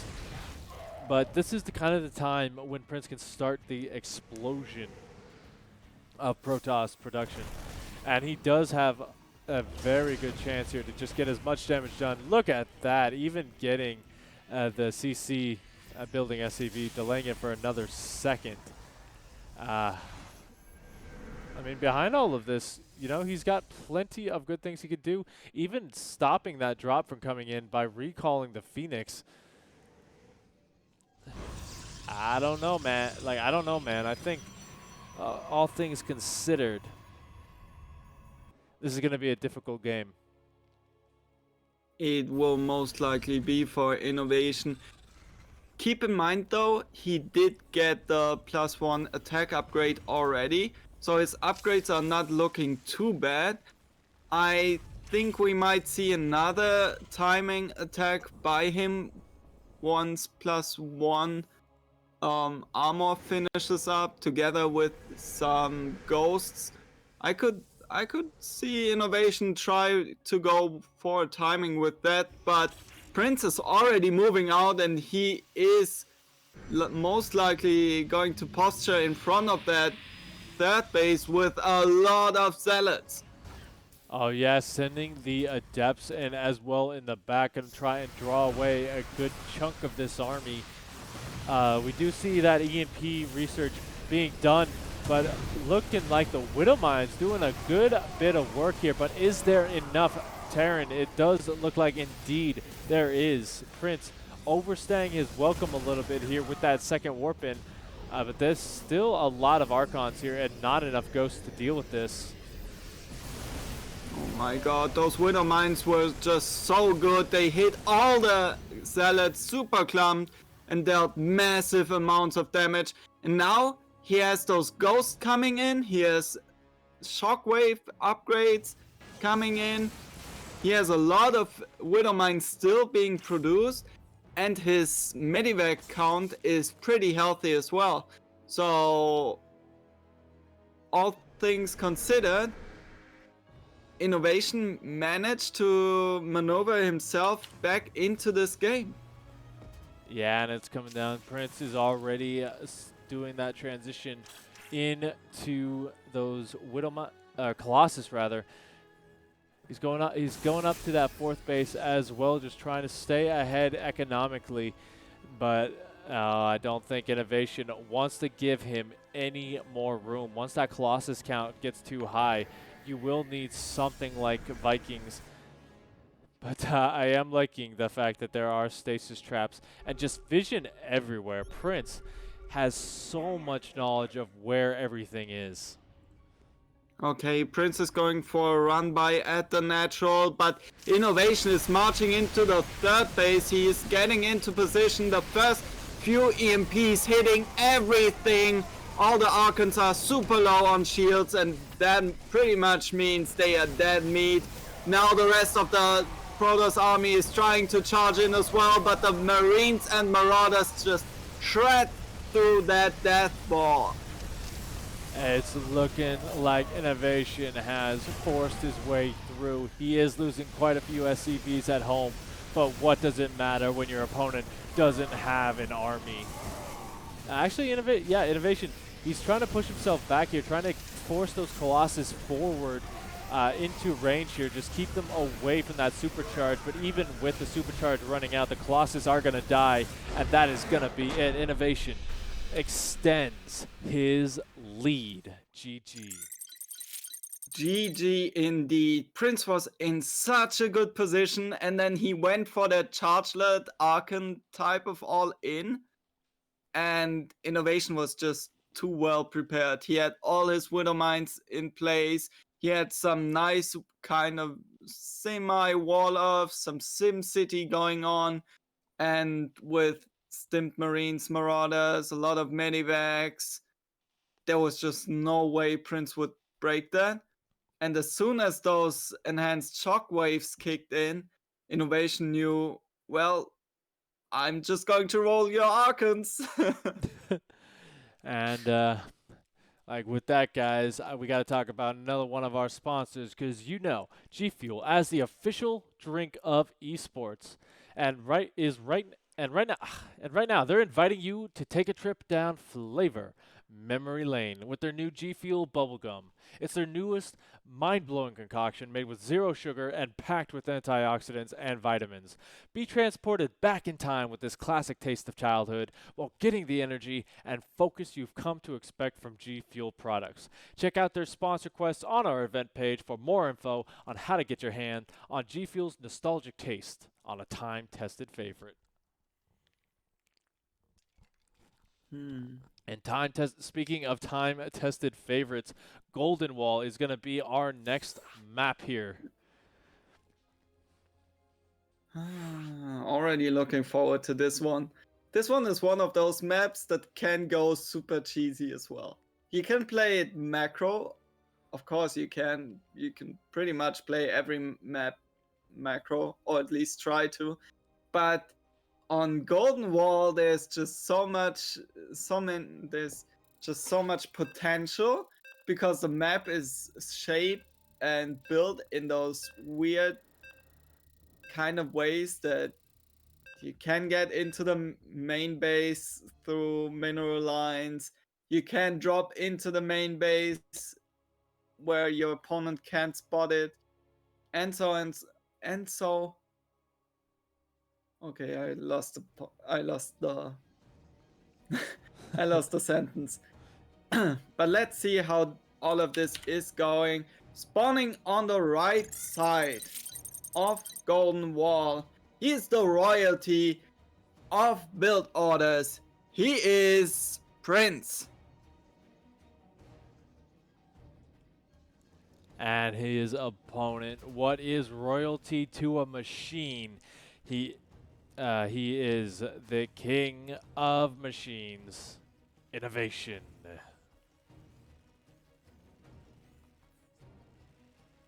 But this is the kind of the time when Prince can start the explosion of Protoss production. And he does have a very good chance here to just get as much damage done. Look at that, even getting the CC building SCV, delaying it for another second. I mean, behind all of this, you know, he's got plenty of good things he could do, even stopping that drop from coming in by recalling the Phoenix. I don't know, man. I think all things considered, this is going to be a difficult game. It will most likely be for INnoVation. Keep in mind though, he did get the +1 attack upgrade already, so his upgrades are not looking too bad. I think we might see another timing attack by him once +1 armor finishes up together with some ghosts. I could see INnoVation try to go for timing with that, but Prince is already moving out and he is most likely going to posture in front of that third base with a lot of zealots. Oh yeah, sending the adepts in as well in the back and try and draw away a good chunk of this army. We do see that EMP research being done, but looking like the Widowmine's doing a good bit of work here, but is there enough Terran? It does look like indeed there is. Prince overstaying his welcome a little bit here with that second warp in, but there's still a lot of Archons here and not enough Ghosts to deal with this. Oh my god, those Widow Mines were just so good. They hit all the zealots super clumped and dealt massive amounts of damage. And now he has those ghosts coming in. He has shockwave upgrades coming in. He has a lot of Widow Mines still being produced. And his Medivac count is pretty healthy as well. So, all things considered, INnoVation managed to maneuver himself back into this game. Yeah, and it's coming down. Prince is already doing that transition into those Colossus rather. He's going up. He's going up to that fourth base as well, just trying to stay ahead economically. But I don't think INnoVation wants to give him any more room. Once that Colossus count gets too high, you will need something like Vikings. But I am liking the fact that there are stasis traps and just vision everywhere. Prince has so much knowledge of where everything is. Okay, Prince is going for a run by at the natural, but INnoVation is marching into the third base. He is getting into position. The first few EMPs hitting everything. All the Archons are super low on shields, and that pretty much means they are dead meat. Now the rest of the Protoss army is trying to charge in as well, but the Marines and Marauders just shred through that death ball. It's looking like INnoVation has forced his way through. He is losing quite a few SCVs at home, but what does it matter when your opponent doesn't have an army? Actually, INnoVation, he's trying to push himself back here, trying to force those Colossus forward into range here. Just keep them away from that supercharge, but even with the supercharge running out, the Colossus are going to die, and that is going to be it. INnoVation extends his lead. GG. GG indeed. Prince was in such a good position, and then he went for that chargelet Archon type of all-in, and INnoVation was just too well prepared. He had all his Widow Mines in place. He had some nice kind of semi-wall of some Sim City going on, and with Stimped Marines, Marauders, a lot of Medivacs, there was just no way Prince would break that. And as soon as those enhanced shockwaves kicked in, INnoVation knew, well, I'm just going to roll your Archons. And like with that, guys, we got to talk about another one of our sponsors, because you know G Fuel as the official drink of esports, and right now they're inviting you to take a trip down flavor memory lane with their new G Fuel bubblegum. It's their newest mind-blowing concoction made with zero sugar and packed with antioxidants and vitamins. Be transported back in time with this classic taste of childhood while getting the energy and focus you've come to expect from G Fuel products. Check out their sponsor quests on our event page for more info on how to get your hand on G Fuel's nostalgic taste on a time-tested favorite. And speaking of time-tested favorites, Golden Wall is going to be our next map here. Already looking forward to this one. This one is one of those maps that can go super cheesy as well. You can play it macro of course you can pretty much play every map macro, or at least try to. But on Golden Wall, there's just there's just so much potential, because the map is shaped and built in those weird kind of ways that you can get into the main base through mineral lines. You can drop into the main base where your opponent can't spot it, and so and so. Okay, I lost the I lost the sentence. But let's see how all of this is going. Spawning on the right side of Golden Wall, he is the royalty of build orders. He is Prince. And his opponent, what is royalty to a machine? He is the king of machines, INnoVation.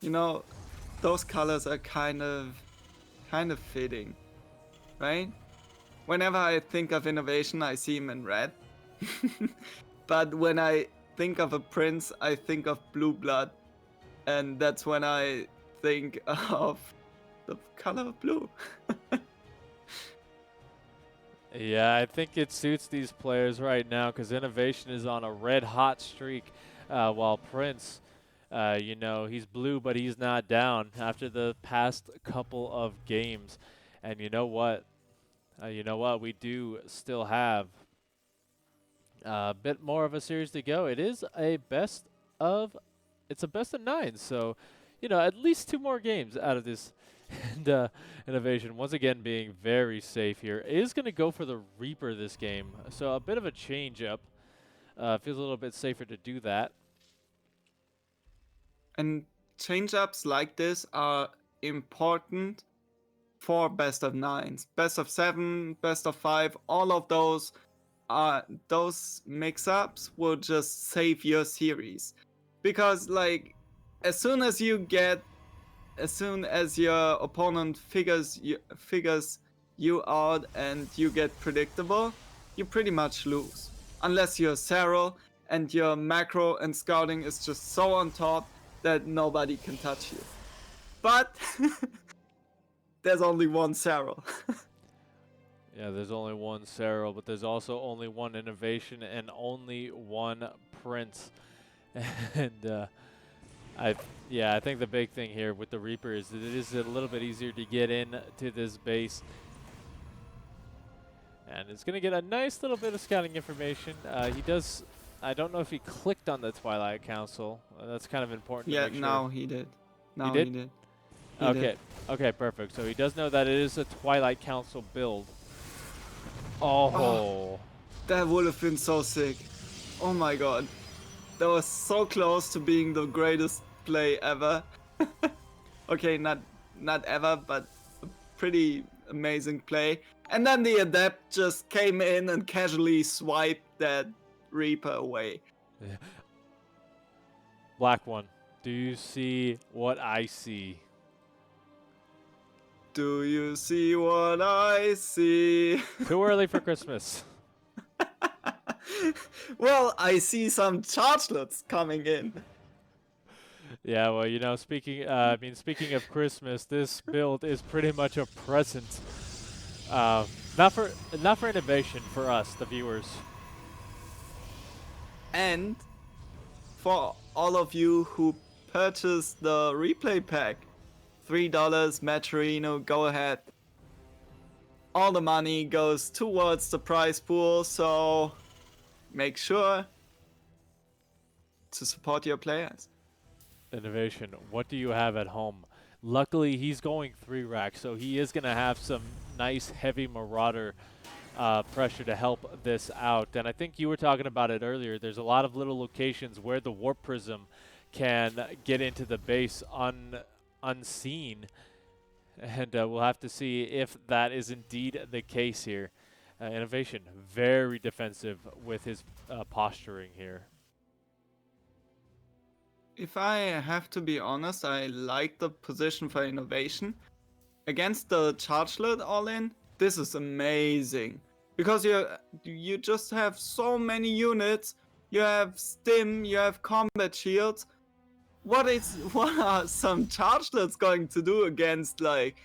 You know, those colors are kind of fitting, right? Whenever I think of INnoVation, I see him in red. But when I think of a prince, I think of blue blood. And that's when I think of the color of blue. Yeah, I think it suits these players right now because INnoVation is on a red hot streak, while Prince, you know, he's blue, but he's not down after the past couple of games. And you know what? We do still have a bit more of a series to go. It's a best of 9, so you know, at least 2 more games out of this. And INnoVation, once again, being very safe here, is going to go for the Reaper this game. So a bit of a change up. Feels a little bit safer to do that. And change-ups like this are important for best of 9s. Best of 7, best of 5, all of those mix-ups will just save your series. Because, like, as soon as your opponent figures you out and you get predictable, you pretty much lose. Unless you're Serral and your macro and scouting is just so on top that nobody can touch you. But there's only one Serral. Yeah, there's only one Serral, but there's also only one INnoVation and only one Prince. And I think the big thing here with the Reaper is that it is a little bit easier to get in to this base. And it's going to get a nice little bit of scouting information. He does, I don't know if he clicked on the Twilight Council. That's kind of important to make sure. Now he did. Now he did? He did. Okay, okay, perfect. So he does know that it is a Twilight Council build. Oh. That would have been so sick. Oh my god. That was so close to being the greatest play ever. Okay, not ever, but a pretty amazing play. And then the Adept just came in and casually swiped that Reaper away. Black one. Do you see what I see? Do you see what I see? Too early for Christmas. Well, I see some chargelets coming in. Yeah, well, you know, speaking of Christmas, this build is pretty much a present. Not for INnoVation, for us, the viewers. And for all of you who purchased the replay pack, $3, Maturino, go ahead. All the money goes towards the prize pool, so make sure to support your players. INnoVation, what do you have at home? Luckily, he's going 3 racks, so he is going to have some nice heavy Marauder pressure to help this out. And I think you were talking about it earlier. There's a lot of little locations where the Warp Prism can get into the base unseen. And we'll have to see if that is indeed the case here. INnoVation, very defensive with his posturing here. If I have to be honest, I like the position for INnoVation. Against the Chargelet all-in, this is amazing. Because you just have so many units. You have stim, you have combat shields. What are some Chargelets going to do against like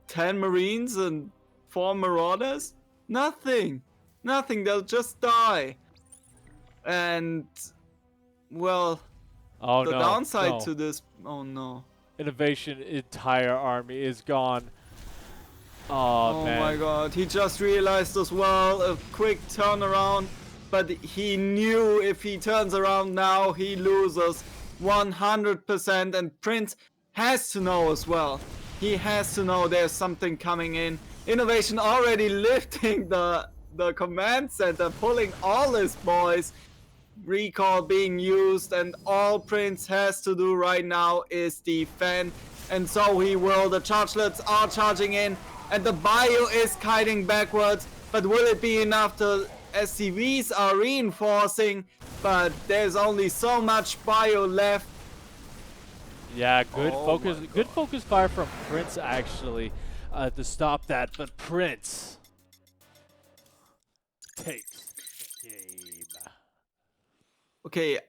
10 Marines and 4 Marauders? Nothing. Nothing, they'll just die. And well, Oh the no, downside no. to this, oh no. INnoVation entire army is gone. Oh Oh my man. god, he just realized as well a quick turnaround, but he knew if he turns around now, he loses 100%, and Prince has to know as well. He has to know there's something coming in. INnoVation already lifting the command center, pulling all his boys. Recall being used, and all Prince has to do right now is defend. And so he will. The chargelets are charging in, and the bio is kiting backwards. But will it be enough? The SCVs are reinforcing, but there's only so much bio left. Yeah, good Oh focus. my Good God. focus fire from Prince actually to stop that. But Prince takes the game. Okay,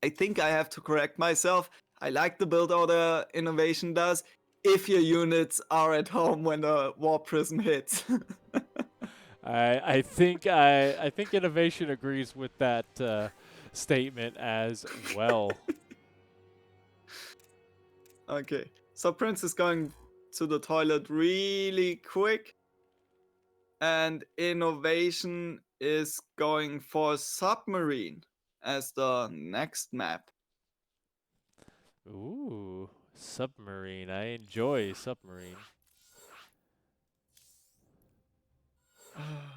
I think I have to correct myself. I like the build order INnoVation does if your units are at home when the War Prism hits. I think INnoVation agrees with that statement as well. Okay, so Prince is going to the toilet really quick, and INnoVation is going for Submarine as the next map. Ooh, submarine. I enjoy submarine.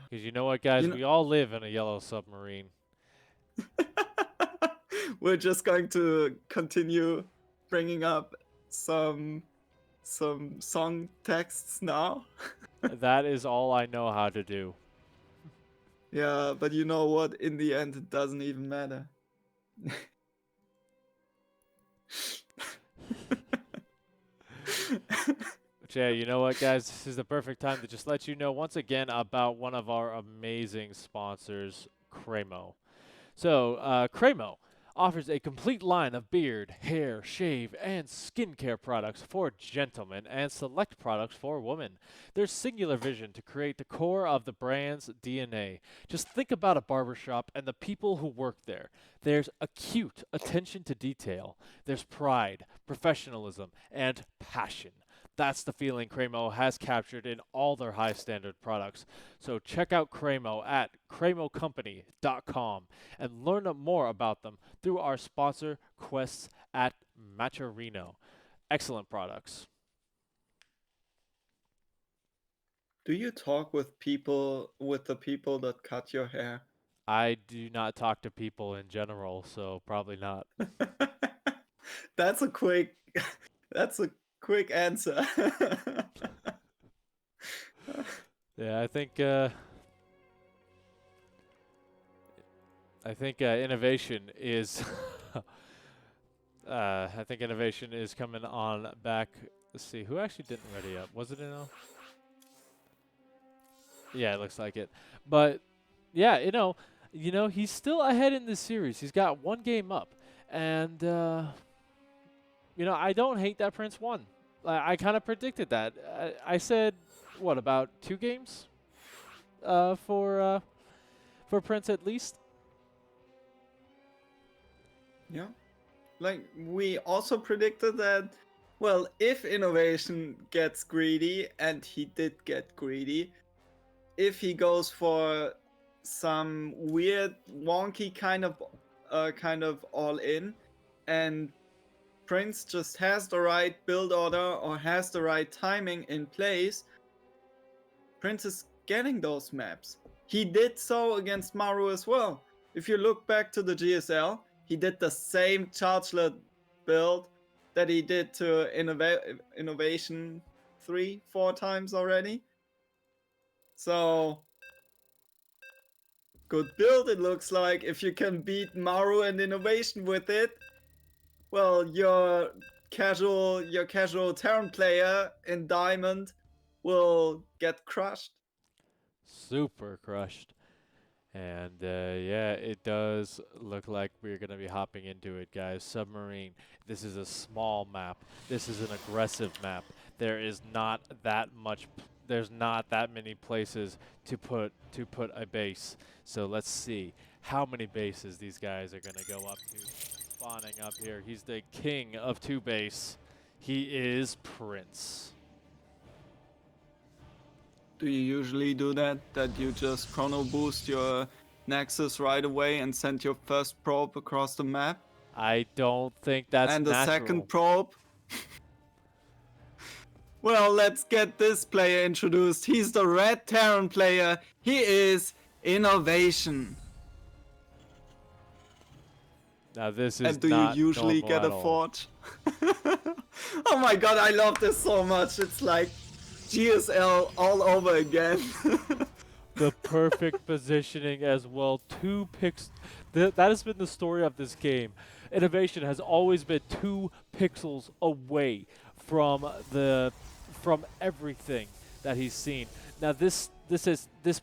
Because you know what, guys? You know, We all live in a yellow submarine. we're just going to continue bringing up some song texts now. That is all I know how to do. Yeah, but you know what? In the end, it doesn't even matter. But yeah, you know what, guys? This is the perfect time to just let you know once again about one of our amazing sponsors, Cremo. So, Cremo offers a complete line of beard, hair, shave, and skincare products for gentlemen and select products for women. Their singular vision to create the core of the brand's DNA. Just think about a barbershop and the people who work there. There's acute attention to detail. There's pride, professionalism, and passion. That's the feeling Cremo has captured in all their high standard products. So check out Cremo at cremocompany.com and learn more about them through our sponsor, Quests at Maturino. Excellent products. Do you talk with the people that cut your hair? I do not talk to people in general, so probably not. That's a quick that's a quick answer. Yeah, I think innovation is I think innovation is coming on back. Let's see, who actually didn't ready up? Was it Inno? Yeah, it looks like it. But yeah, he's still ahead in this series. He's got one game up, and I don't hate that Prince won. I kind of predicted that. I said what about 2 games for Prince at least. Yeah. Like we also predicted that well, if INnoVation gets greedy, and he did get greedy, if he goes for some weird wonky kind of all in, and Prince just has the right build order or has the right timing in place, Prince is getting those maps. He did so against Maru as well. If you look back to the GSL, he did the same chargelet build that he did to INnoVation 3-4 times already. So good build, it looks like. If you can beat Maru and INnoVation with it, Well, your casual Terran player in Diamond will get crushed. Super crushed. And yeah, it does look like we're going to be hopping into it, guys. Submarine. This is a small map. This is an aggressive map. There is not that much. There's not that many places to put a base. So let's see how many bases these guys are going to go up to. Spawning up here. He's the king of 2-base. He is Prince. Do you usually do that? That you just chrono boost your Nexus right away and send your first probe across the map? I don't think that's And the natural. second probe? Well, let's get this player introduced. He's the red Terran player. He is INnoVation. Now this is And do not you usually normal get at a all. forge? Oh my god, I love this so much. It's like GSL all over again. The perfect positioning as well. 2 picks. That has been the story of this game. INnoVation has always been 2 pixels away from everything that he's seen. Now this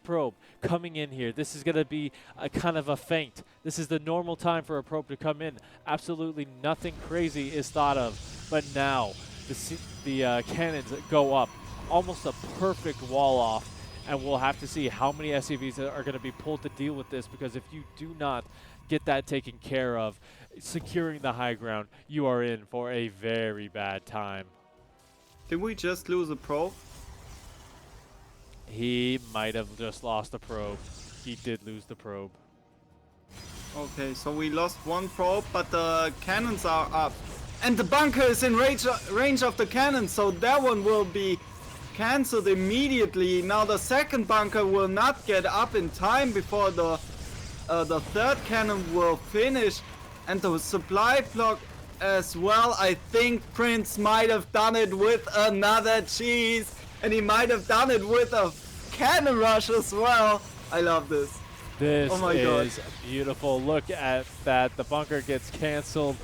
probe coming in here. This is going to be a kind of a feint. This is the normal time for a probe to come in. Absolutely nothing crazy is thought of. But now the cannons go up. Almost a perfect wall off. And we'll have to see how many SCVs are going to be pulled to deal with this, because if you do not get that taken care of, securing the high ground, you are in for a very bad time. Did we just lose a probe? He might have just lost the probe. He did lose the probe. Okay, so we lost one probe, but the cannons are up. And the bunker is in range of the cannon, so that one will be cancelled immediately. Now the second bunker will not get up in time before the third cannon will finish, and the supply block as well. I think Prince might have done it with another cheese, and he might have done it with a cannon rush as well. I love this. This Oh my is God. beautiful. Look at that. The bunker gets canceled.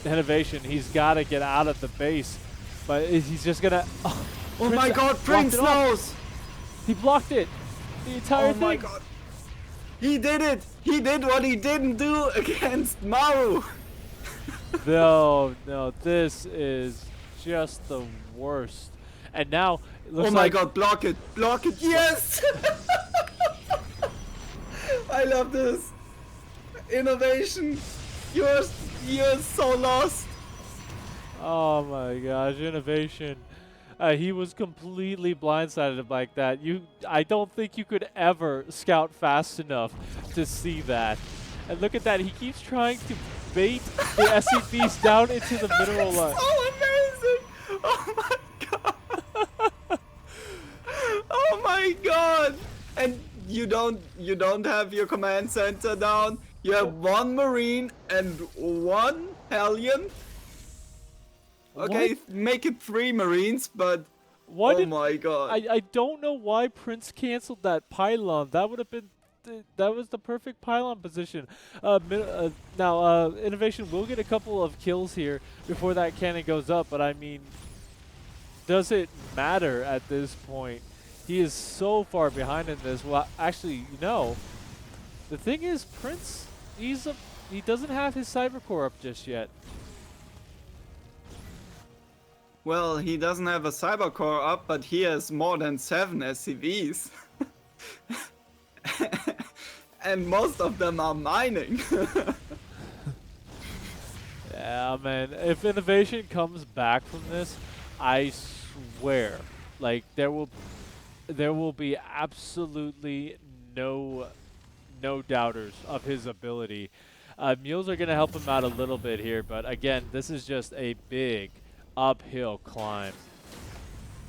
INnoVation, he's got to get out of the base, but he's just going to... Oh my god, Prince knows! He blocked it. The entire Oh thing. my god. He did it! He did what he didn't do against Maru! No, this is just the worst. And now, it looks Oh my like god, block it! Block it! Yes! I love this! INnoVation! You're so lost! oh my gosh, INnoVation. He was completely blindsided like that. I don't think you could ever scout fast enough to see that. And look at that, he keeps trying to bait the SCVs down into the mineral line. So amazing! Oh my god! Oh my god! And you don't have your command center down. You have one Marine and one Hellion. Okay, make it 3 Marines, but Why oh my god. I don't know why Prince canceled that pylon. That would have been that was the perfect pylon position. Now INnoVation will get a couple of kills here before that cannon goes up, but I mean, does it matter at this point? He is so far behind in this. Well, actually, no. The thing is, Prince, he doesn't have his cyber core up just yet. Well, he doesn't have a cyber core up, but he has more than 7 SCVs. And most of them are mining. Yeah, man. If INnoVation comes back from this, I swear, like there will be absolutely no doubters of his ability. Mules are gonna help him out a little bit here, but again, this is just a big uphill climb.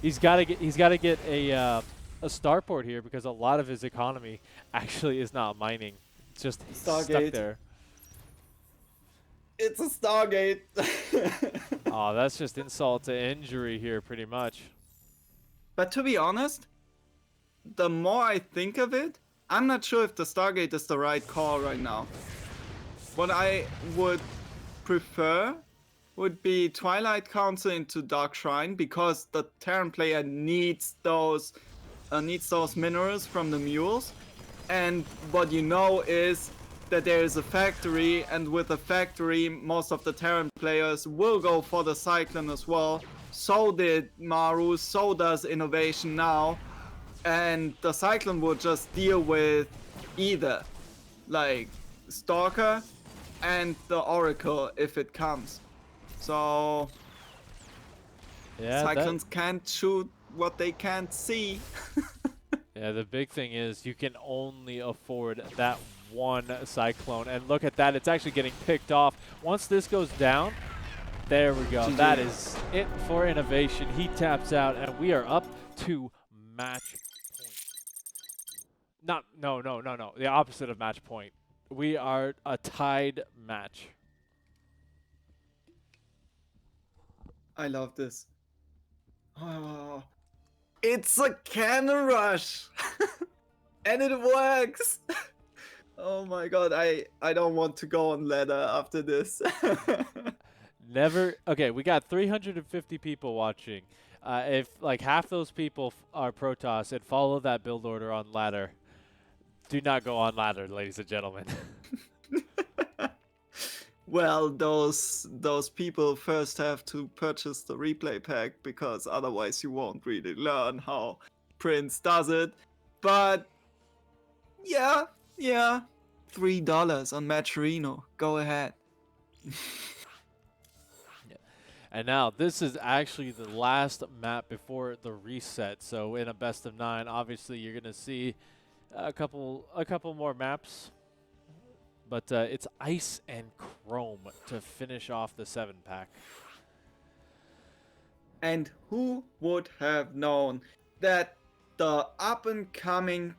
He's gotta get a starport here, because a lot of his economy actually is not mining. It's just stuck Stargate. there. It's a Stargate. Oh, that's just insult to injury here, pretty much. But to be honest, the more I think of it, I'm not sure if the Stargate is the right call right now. What I would prefer would be Twilight Council into Dark Shrine, because the Terran player needs those minerals from the mules. And what you know is that there is a factory, and with a factory, most of the Terran players will go for the Cyclone as well. So did Maru, so does INnoVation now. And the Cyclone will just deal with either, like, Stalker and the Oracle if it comes. So Yeah, Cyclones can't shoot what they can't see. yeah, the big thing is you can only afford that one Cyclone. And look at that, it's actually getting picked off. Once this goes down, there we go. GG. That is it for INnoVation. He taps out, and we are up to match point. No. The opposite of match point. We are a tied match. I love this. Oh, it's a cannon rush! And it works! Oh my god, I don't want to go on ladder after this. Never. Okay, we got 350 people watching. If like half those people are Protoss and follow that build order on ladder, do not go on ladder, ladies and gentlemen. Well, those people first have to purchase the replay pack, because otherwise you won't really learn how Prince does it. But yeah, $3 on Matcherino. Go ahead. And now this is actually the last map before the reset. So in a best of 9, obviously you're gonna see a couple more maps. But it's Ice and Chrome to finish off the 7-pack. And who would have known that the up-and-coming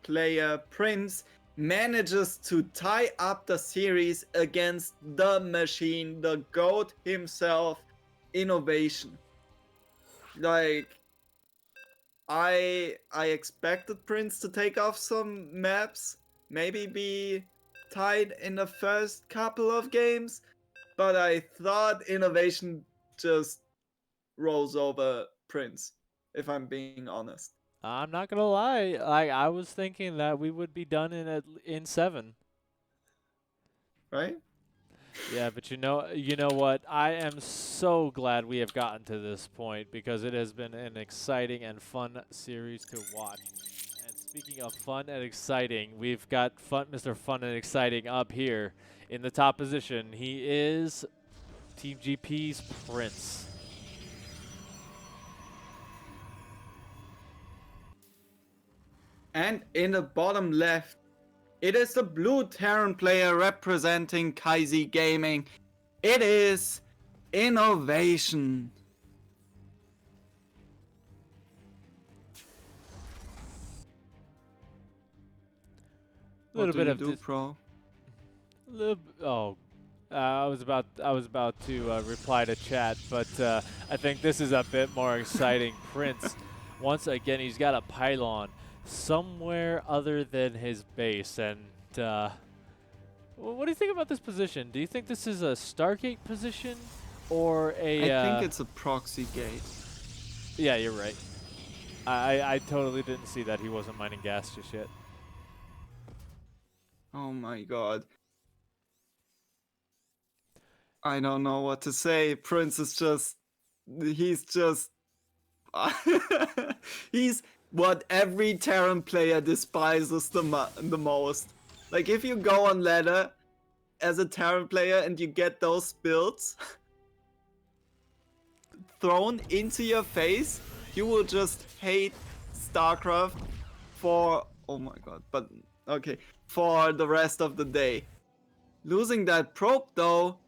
player Prince manages to tie up the series against the machine, the GOAT himself, INnoVation. Like, I expected Prince to take off some maps, maybe be tied in the first couple of games, but I thought INnoVation just rolls over Prince, if I'm being honest. I'm not gonna lie, I was thinking that we would be done in 7. Right? Yeah, but you know what? I am so glad we have gotten to this point, because it has been an exciting and fun series to watch. And speaking of fun and exciting, we've got Mr. Fun and Exciting up here in the top position. He is Team GP's Prince. And in the bottom left, it is the blue Terran player representing Kaizi Gaming. It is INnoVation. Little bit of pro. I was about to reply to chat, but I think this is a bit more exciting. Prince, once again, he's got a pylon somewhere other than his base, and what do you think about this position? Do you think this is a Stargate position or a? I think it's a proxy gate. Yeah, you're right. I totally didn't see that he wasn't mining gas just yet. Oh my god. I don't know what to say. Prince is just... He's just... he's what every Terran player despises the most. Like, if you go on ladder as a Terran player and you get those builds thrown into your face, you will just hate StarCraft for... Oh my god, but... Okay. For the rest of the day. Losing that probe, though,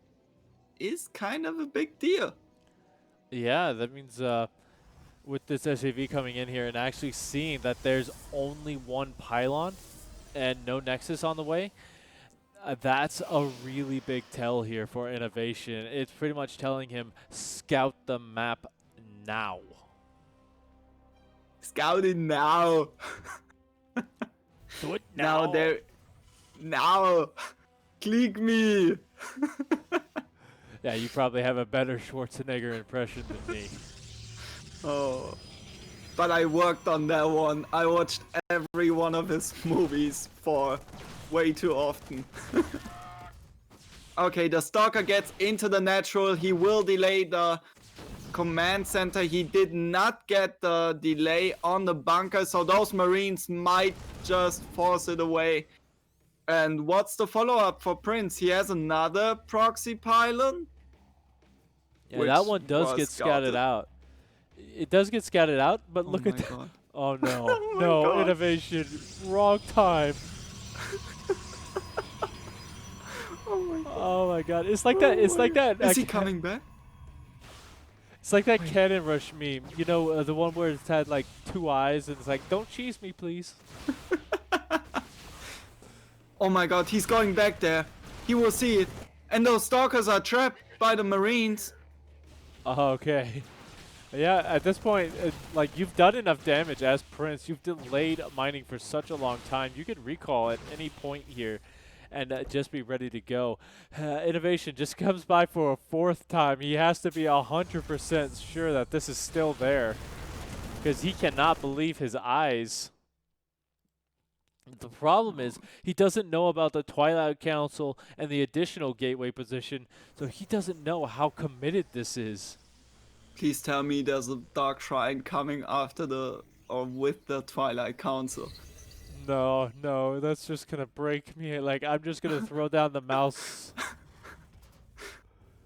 is kind of a big deal. Yeah, that means with this SAV coming in here and actually seeing that there's only one pylon and no Nexus on the way, that's a really big tell here for INnoVation. It's pretty much telling him, scout the map now. Scout it now. Do it now. Now. Click me. Yeah, you probably have a better Schwarzenegger impression than me. Oh, but I worked on that one. I watched every one of his movies for way too often. Okay, the Stalker gets into the natural. He will delay the command center. He did not get the delay on the bunker, so those Marines might just force it away. And what's the follow-up for Prince? He has another proxy pylon, Yeah, that which one does was get scouted scouted. out. It does get scouted out, but Oh look my at that. god. Oh no, Oh my no, god. INnoVation, wrong time. Oh my god. Oh my god, it's like that. Oh It's my like that. god. Is he coming back? It's like that Wait. Cannon Rush meme. You know, the one where it's had like 2 eyes and it's like, "Don't cheese me, please." Oh my god, he's going back there. He will see it. And those stalkers are trapped by the Marines. Oh, okay. Yeah, at this point, like you've done enough damage as Prince. You've delayed mining for such a long time. You could recall at any point here and just be ready to go. INnoVation just comes by for a 4th time. He has to be 100% sure that this is still there because he cannot believe his eyes. The problem is he doesn't know about the Twilight Council and the additional gateway position, so he doesn't know how committed this is. Please tell me there's a Dark Shrine coming after the or with the Twilight Council. No, no, that's just gonna break me. Like, I'm just gonna throw down the mouse.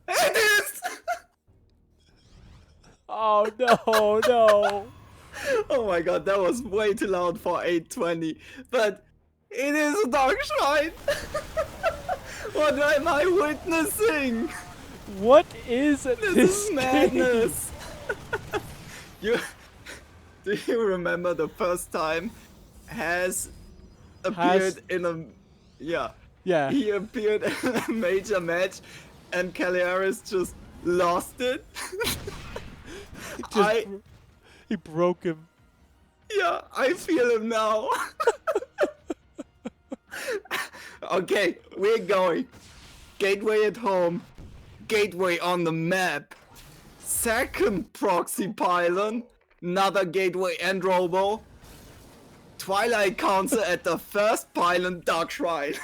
It is! Oh, no, no. Oh my god, that was way too loud for 820. But it is a Dark Shrine! What am I witnessing? What is This this is madness! Do you remember the first time Has appeared in a Yeah. he appeared in a major match and Caliaris just lost it? He broke him. I feel him now. Okay, we're going. Gateway at home. Gateway on the map. Second proxy pylon. Another gateway and robo. Twilight Council at the first pylon, Dark Shrine.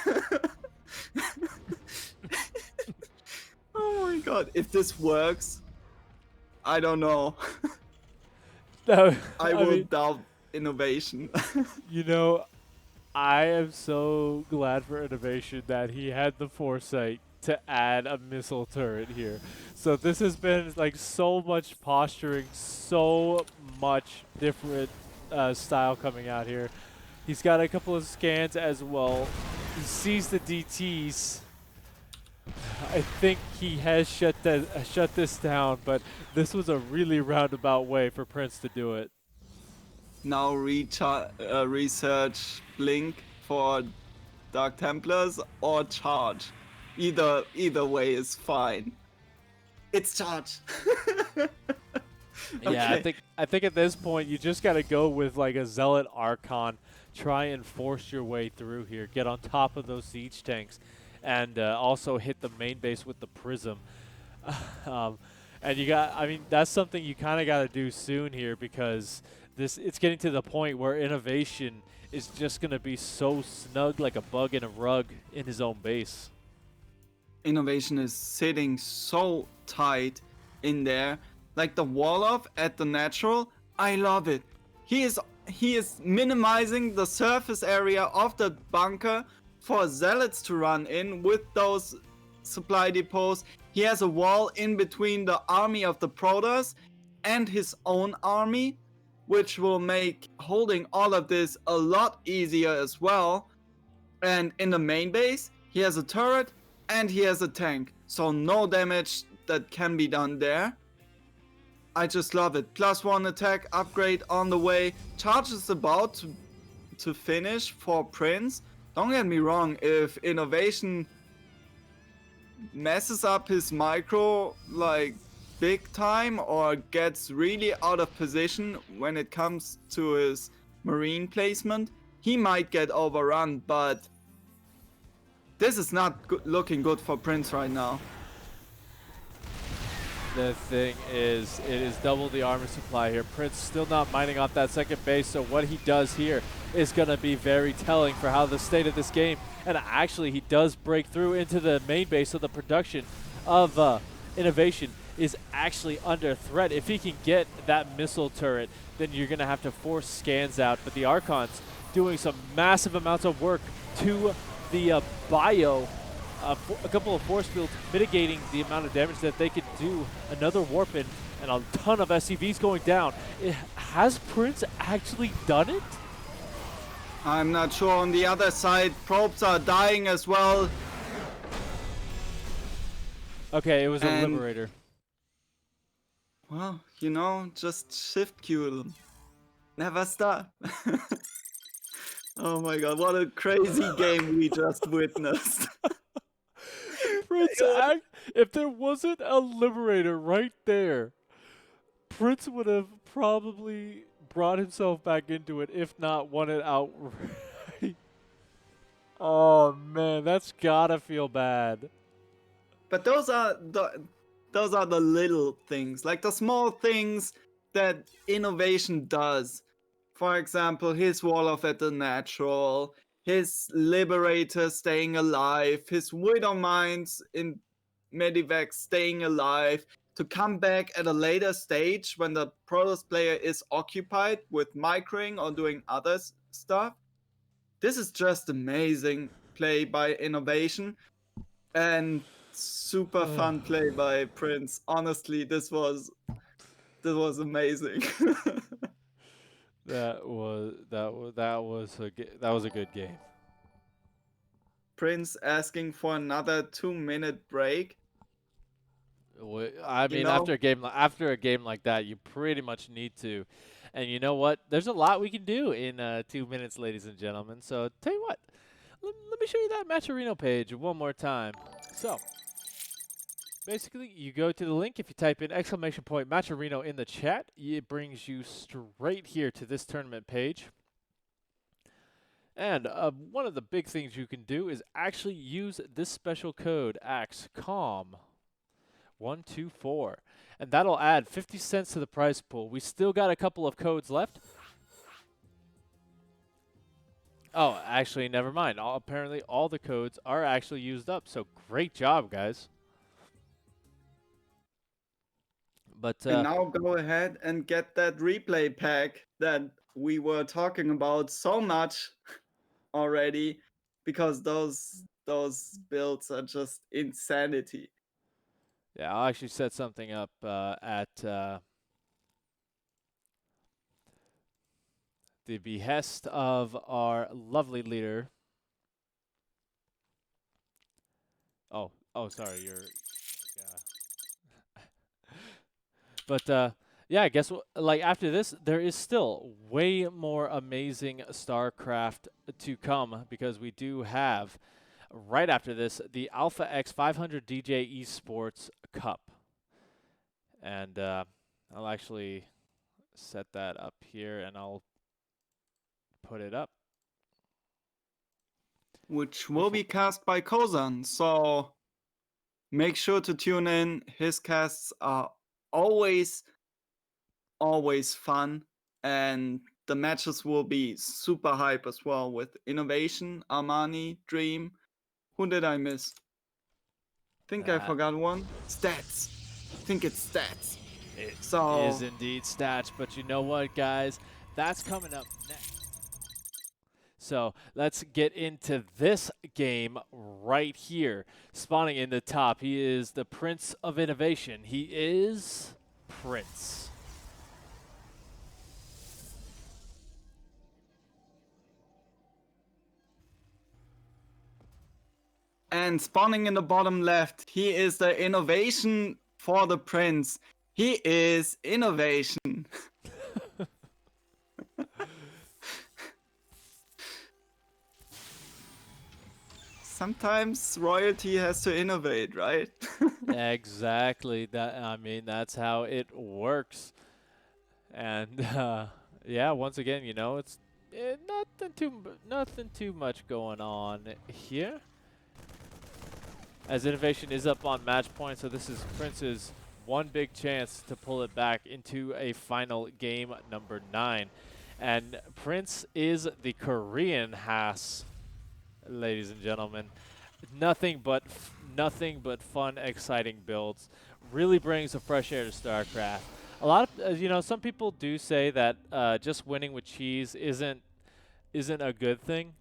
Oh my god, if this works, I don't know. No, I will mean, doubt INnoVation. you know, I am so glad for INnoVation that he had the foresight to add a missile turret here. So this has been like so much posturing, so much different style coming out here. He's got a couple of scans as well. He sees the DTs. I think he has shut this down, but this was a really roundabout way for Prince to do it. Now research Blink for Dark Templars or Charge. Either way is fine. It's Charge. Yeah, Okay. I think at this point you just got to go with like a Zealot Archon, try and force your way through here, get on top of those siege tanks, and also hit the main base with the Prism. And I mean, that's something you kind of got to do soon here because it's getting to the point where INnoVation is just going to be so snug like a bug in a rug in his own base. INnoVation is sitting so tight in there. Like the wall-off at the natural, I love it. He is minimizing the surface area of the bunker for zealots to run in with those supply depots. He has a wall in between the army of the Protoss and his own army, which will make holding all of this a lot easier as well. And in the main base, he has a turret and he has a tank, so no damage that can be done there. I just love it. +1 attack upgrade on the way. Charge is about to finish for Prince. Don't get me wrong, if INnoVation messes up his micro like big time or gets really out of position when it comes to his marine placement, he might get overrun, but this is not looking good for Prince right now. The thing is, it is double the armor supply here. Prince still not mining off that second base, so what he does here is going to be very telling for how the state of this game. And actually, he does break through into the main base, so the production of INnoVation is actually under threat. If he can get that missile turret, then you're going to have to force scans out. But the Archons doing some massive amounts of work to the bio. A couple of force fields mitigating the amount of damage that they could do. Another warp in and a ton of SCVs going down. Has Prince actually done it? I'm not sure. On the other side, probes are dying as well. Okay, it was a Liberator. Well, you know, just shift Q them. Never stop. Oh my god, what a crazy game we just witnessed. Prince, if there wasn't a Liberator right there, Prince would have probably brought himself back into it, if not won it outright. Oh man, that's gotta feel bad. But those are the little things, like the small things that INnoVation does. For example, his Wall of the Natural, his Liberator staying alive, his Widow Mines in Medivac staying alive, to come back at a later stage when the Protoss player is occupied with microing or doing other stuff. This is just amazing play by INnoVation and super fun play by Prince. Honestly, this was amazing. That was a good game. Prince asking for another 2-minute break. I mean, after a game like that, you pretty much need to. And you know what? There's a lot we can do in 2 minutes, ladies and gentlemen. So tell you what, let me show you that Matcherino page one more time. So basically, you go to the link. If you type in !Matcherino in the chat, it brings you straight here to this tournament page. And one of the big things you can do is actually use this special code, AXCOM124. And that'll add 50 cents to the prize pool. We still got a couple of codes left. Oh, actually, never mind. Apparently, all the codes are actually used up. So great job, guys. But and now go ahead and get that replay pack that we were talking about so much already, because those builds are just insanity. Yeah, I'll actually set something up at the behest of our lovely leader. Oh, sorry, you're. But yeah, I guess like after this, there is still way more amazing StarCraft to come, because we do have right after this the Alpha X 500 DJ Esports Cup, and I'll actually set that up here and I'll put it up, which will be cast by Kozan, so make sure to tune in. His casts are always fun, and the matches will be super hype as well, with INnoVation, Armani, Dream. Who did I miss? Think I forgot one. Stats. I think it's Stats. It is indeed Stats, but you know what, guys? That's coming up next. So let's get into this game right here. Spawning in the top, he is the Prince of INnoVation. He is Prince. And spawning in the bottom left, he is the INnoVation for the Prince. He is INnoVation. Sometimes royalty has to innovate, right? Exactly. I mean, that's how it works. And yeah, once again, you know, it's nothing too much going on here. As INnoVation is up on match point, so this is Prince's one big chance to pull it back into a final game number 9. And Prince is the Korean Haas, ladies and gentlemen. Nothing but fun, exciting builds. Really brings a fresh air to StarCraft. A lot of some people do say that just winning with cheese isn't a good thing.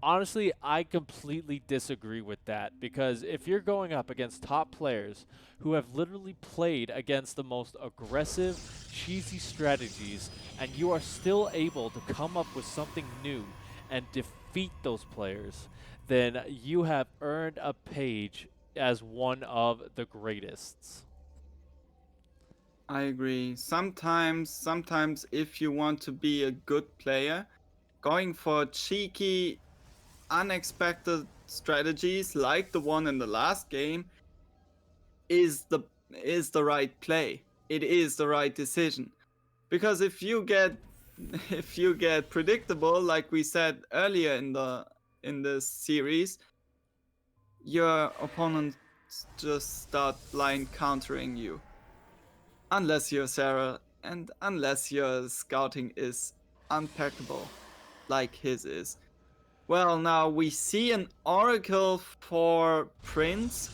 Honestly, I completely disagree with that because if you're going up against top players who have literally played against the most aggressive, cheesy strategies, and you are still able to come up with something new and defeat those players, then you have earned a page as one of the greatest. I agree. Sometimes if you want to be a good player, going for cheeky, unexpected strategies like the one in the last game is the right play. It is the right decision. Because if you get predictable, like we said earlier in this series, your opponents just start blind countering you. Unless you're Sarah and unless your scouting is impeccable, like his is. Well, now we see an Oracle for Prince,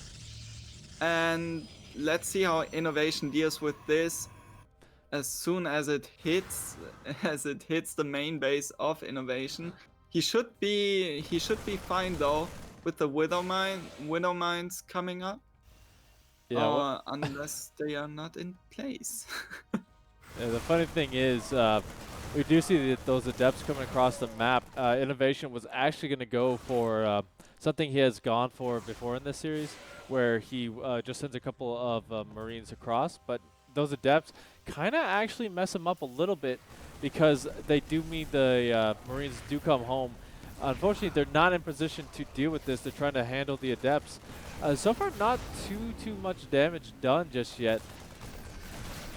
and let's see how INnoVation deals with this as soon as it hits the main base of INnoVation. He should be fine though with the Widow mines coming up. Yeah, Unless they are not in place. yeah, the funny thing is, we do see that those adepts coming across the map. INnoVation was actually going to go for something he has gone for before in this series, where he just sends a couple of Marines across, but those adepts kind of actually mess him up a little bit because they do mean the Marines do come home. Unfortunately, they're not in position to deal with this. They're trying to handle the adepts. So far, not too much damage done just yet.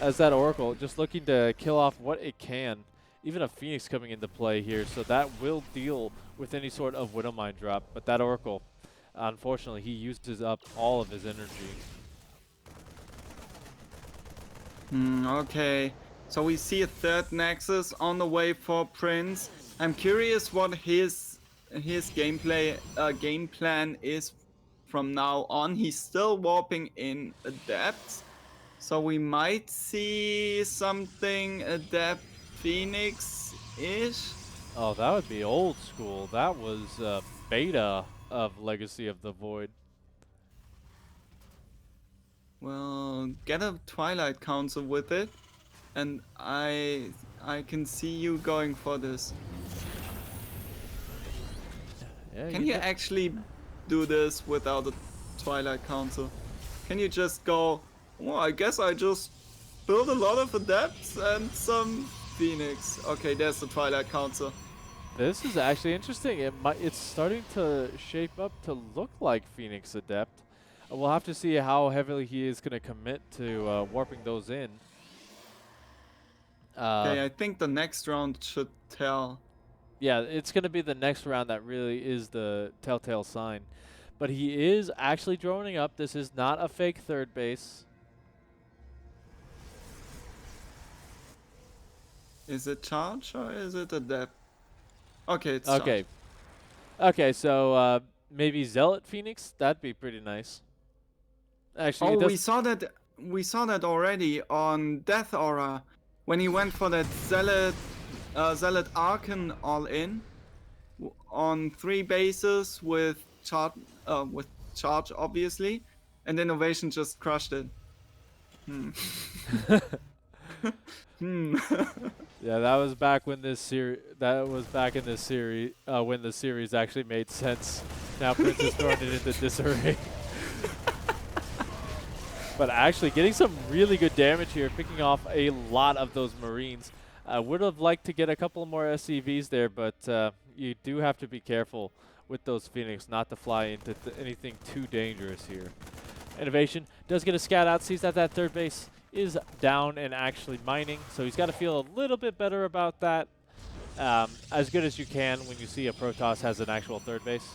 As that Oracle, just looking to kill off what it can. Even a Phoenix coming into play here, so that will deal with any sort of Widow Mine drop. But that Oracle, unfortunately, he uses up all of his energy. Okay, so we see a third Nexus on the way for Prince. I'm curious what his game plan is from now on. He's still warping in Adepts, so we might see something Adept Phoenix-ish. Oh, that would be old school. That was beta of Legacy of the Void. Well, get a Twilight Council with it, and I can see you going for this. Yeah, Can you actually do this without a Twilight Council? Can you just go, well, I guess I just build a lot of Adepts and some Phoenix. Okay, there's the Twilight Council. This is actually interesting. It's starting to shape up to look like Phoenix Adept. We'll have to see how heavily he is going to commit to warping those in. Okay, I think the next round should tell. Yeah, it's going to be the next round that really is the telltale sign. But he is actually droning up. This is not a fake third base. Is it charge or is it Adept? Okay, it's okay. charge. Okay, so maybe Zealot Phoenix? That'd be pretty nice. Actually, oh, we saw that already on Death Aura when he went for that Zealot Archon all in on 3 bases with charge obviously, and INnoVation just crushed it. Yeah, that was back when this series. That was back in this series when the series actually made sense. Now Prince is throwing it into disarray. But actually, getting some really good damage here, picking off a lot of those Marines. Would have liked to get a couple more SCVs there, but you do have to be careful with those Phoenix not to fly into anything too dangerous here. INnoVation does get a scout out, sees that that third base is down and actually mining, so he's got to feel a little bit better about that. As good as you can when you see a Protoss has an actual third base.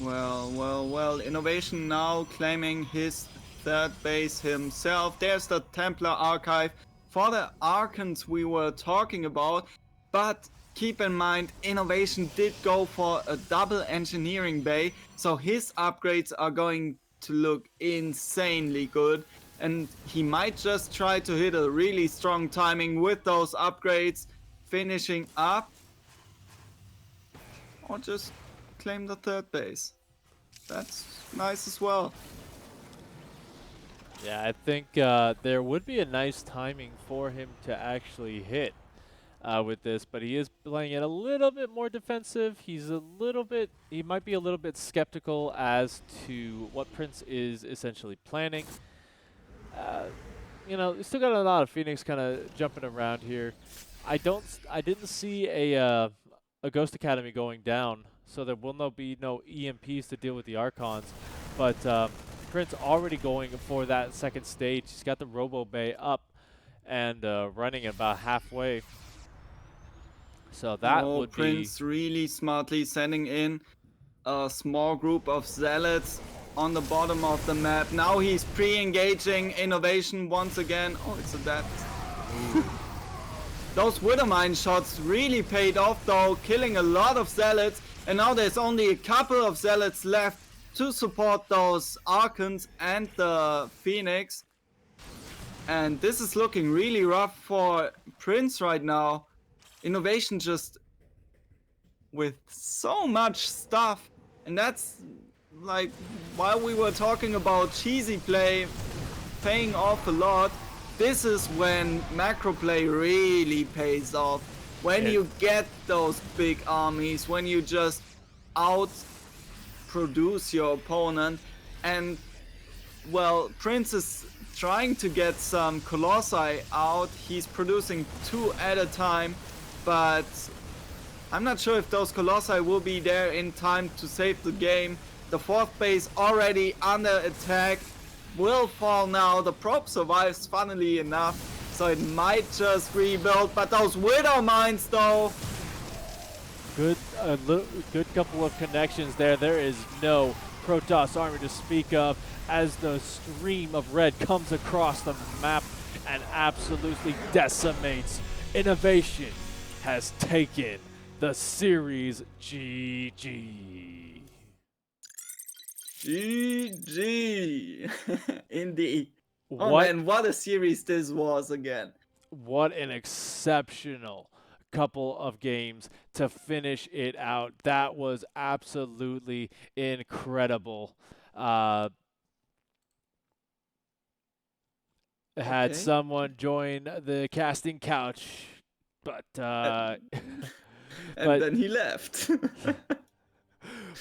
Well, INnoVation now claiming his third base himself. There's the Templar archive for the Archons we were talking about. But keep in mind, INnoVation did go for a double engineering bay, so his upgrades are going to look insanely good. And he might just try to hit a really strong timing with those upgrades, finishing up, or just claim the third base. That's nice as well. Yeah, I think there would be a nice timing for him to actually hit with this, but he is playing it a little bit more defensive. He might be a little bit skeptical as to what Prince is essentially planning. He's still got a lot of Phoenix kind of jumping around here. I didn't see a Ghost Academy going down, so there will be no EMPs to deal with the Archons. But Prince already going for that second stage. He's got the Robo Bay up and running about halfway. So that would Prince really smartly sending in a small group of zealots on the bottom of the map. Now he's pre-engaging INnoVation once again. Oh, it's a death. Those Widowmine shots really paid off though, killing a lot of zealots. And now there's only a couple of zealots left to support those Archons and the Phoenix. And this is looking really rough for Prince right now. INnoVation just with so much stuff. And that's like, while we were talking about cheesy play paying off a lot, this is when macro play really pays off. When you get those big armies, when you just outproduce your opponent. And well, Prince is trying to get some Colossi out. He's producing 2 at a time, but I'm not sure if those Colossi will be there in time to save the game. The 4th base already under attack, will fall now. The prop survives, funnily enough, so it might just rebuild. But those Widow Mines, though. good couple of connections there. There is no Protoss army to speak of as the stream of red comes across the map and absolutely decimates. INnoVation has taken the series. GG. GG. Indeed. Oh man, what a series this was again. What an exceptional couple of games to finish it out. That was absolutely incredible. Had someone join the casting couch, but and then he left.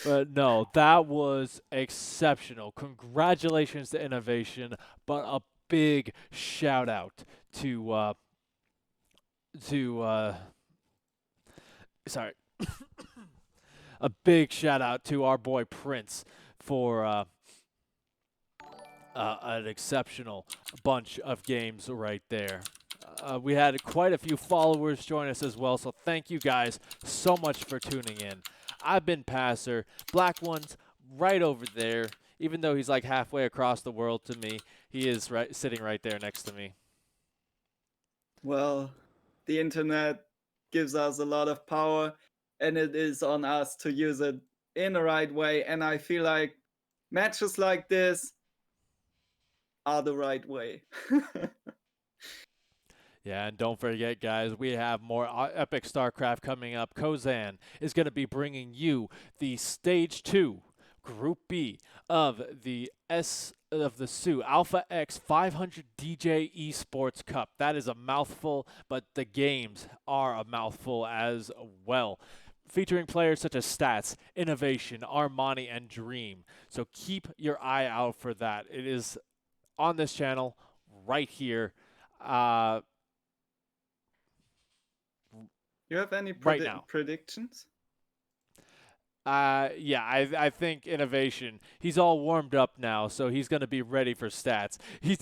But no, that was exceptional. Congratulations to INnoVation, but a big shout out to sorry. A big shout out to our boy Prince for an exceptional bunch of games right there. We had quite a few followers join us as well, so thank you guys so much for tuning in. I've been Passer. Black One's right over there. Even though he's like halfway across the world to me, he is sitting right there next to me. Well, the internet gives us a lot of power, and it is on us to use it in the right way. And I feel like matches like this are the right way. Yeah, and don't forget, guys, we have more epic StarCraft coming up. Kozan is going to be bringing you the Stage 2, Group B of the SU Alpha X 500 DJ Esports Cup. That is a mouthful, but the games are a mouthful as well. Featuring players such as Stats, INnoVation, Armani, and Dream. So keep your eye out for that. It is on this channel right here. You have any predictions? Yeah, I think INnoVation. He's all warmed up now, so he's gonna be ready for Stats. He's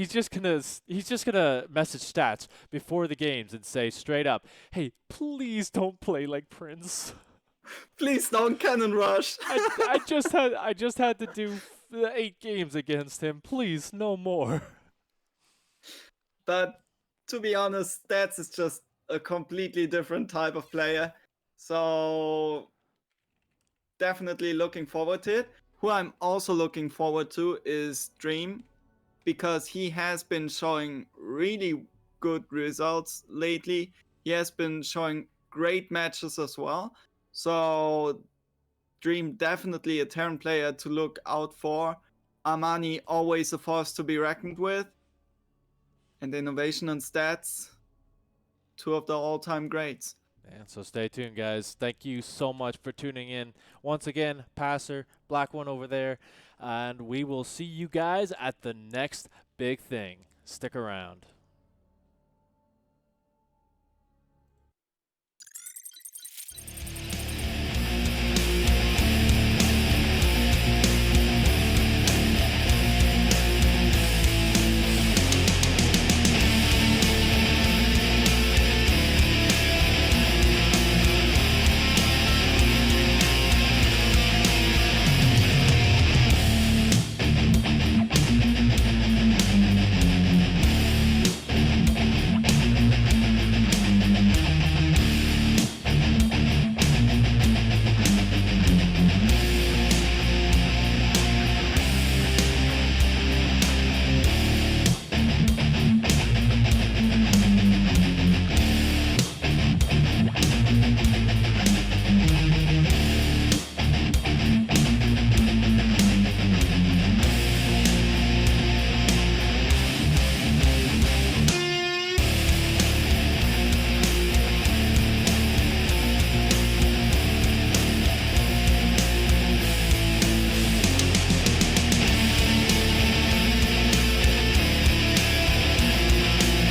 just gonna message Stats before the games and say straight up, "Hey, please don't play like Prince. Please don't cannon rush." I just had to do 8 games against him. Please, no more. But to be honest, Stats is just a completely different type of player. So definitely looking forward to it. Who I'm also looking forward to is Dream, because he has been showing really good results lately. He has been showing great matches as well. So Dream definitely a Terran player to look out for. Armani always a force to be reckoned with. And INnoVation and Stats, two of the all-time greats. And so stay tuned, guys. Thank you so much for tuning in. Once again, Passer, Black One over there. And we will see you guys at the next big thing. Stick around.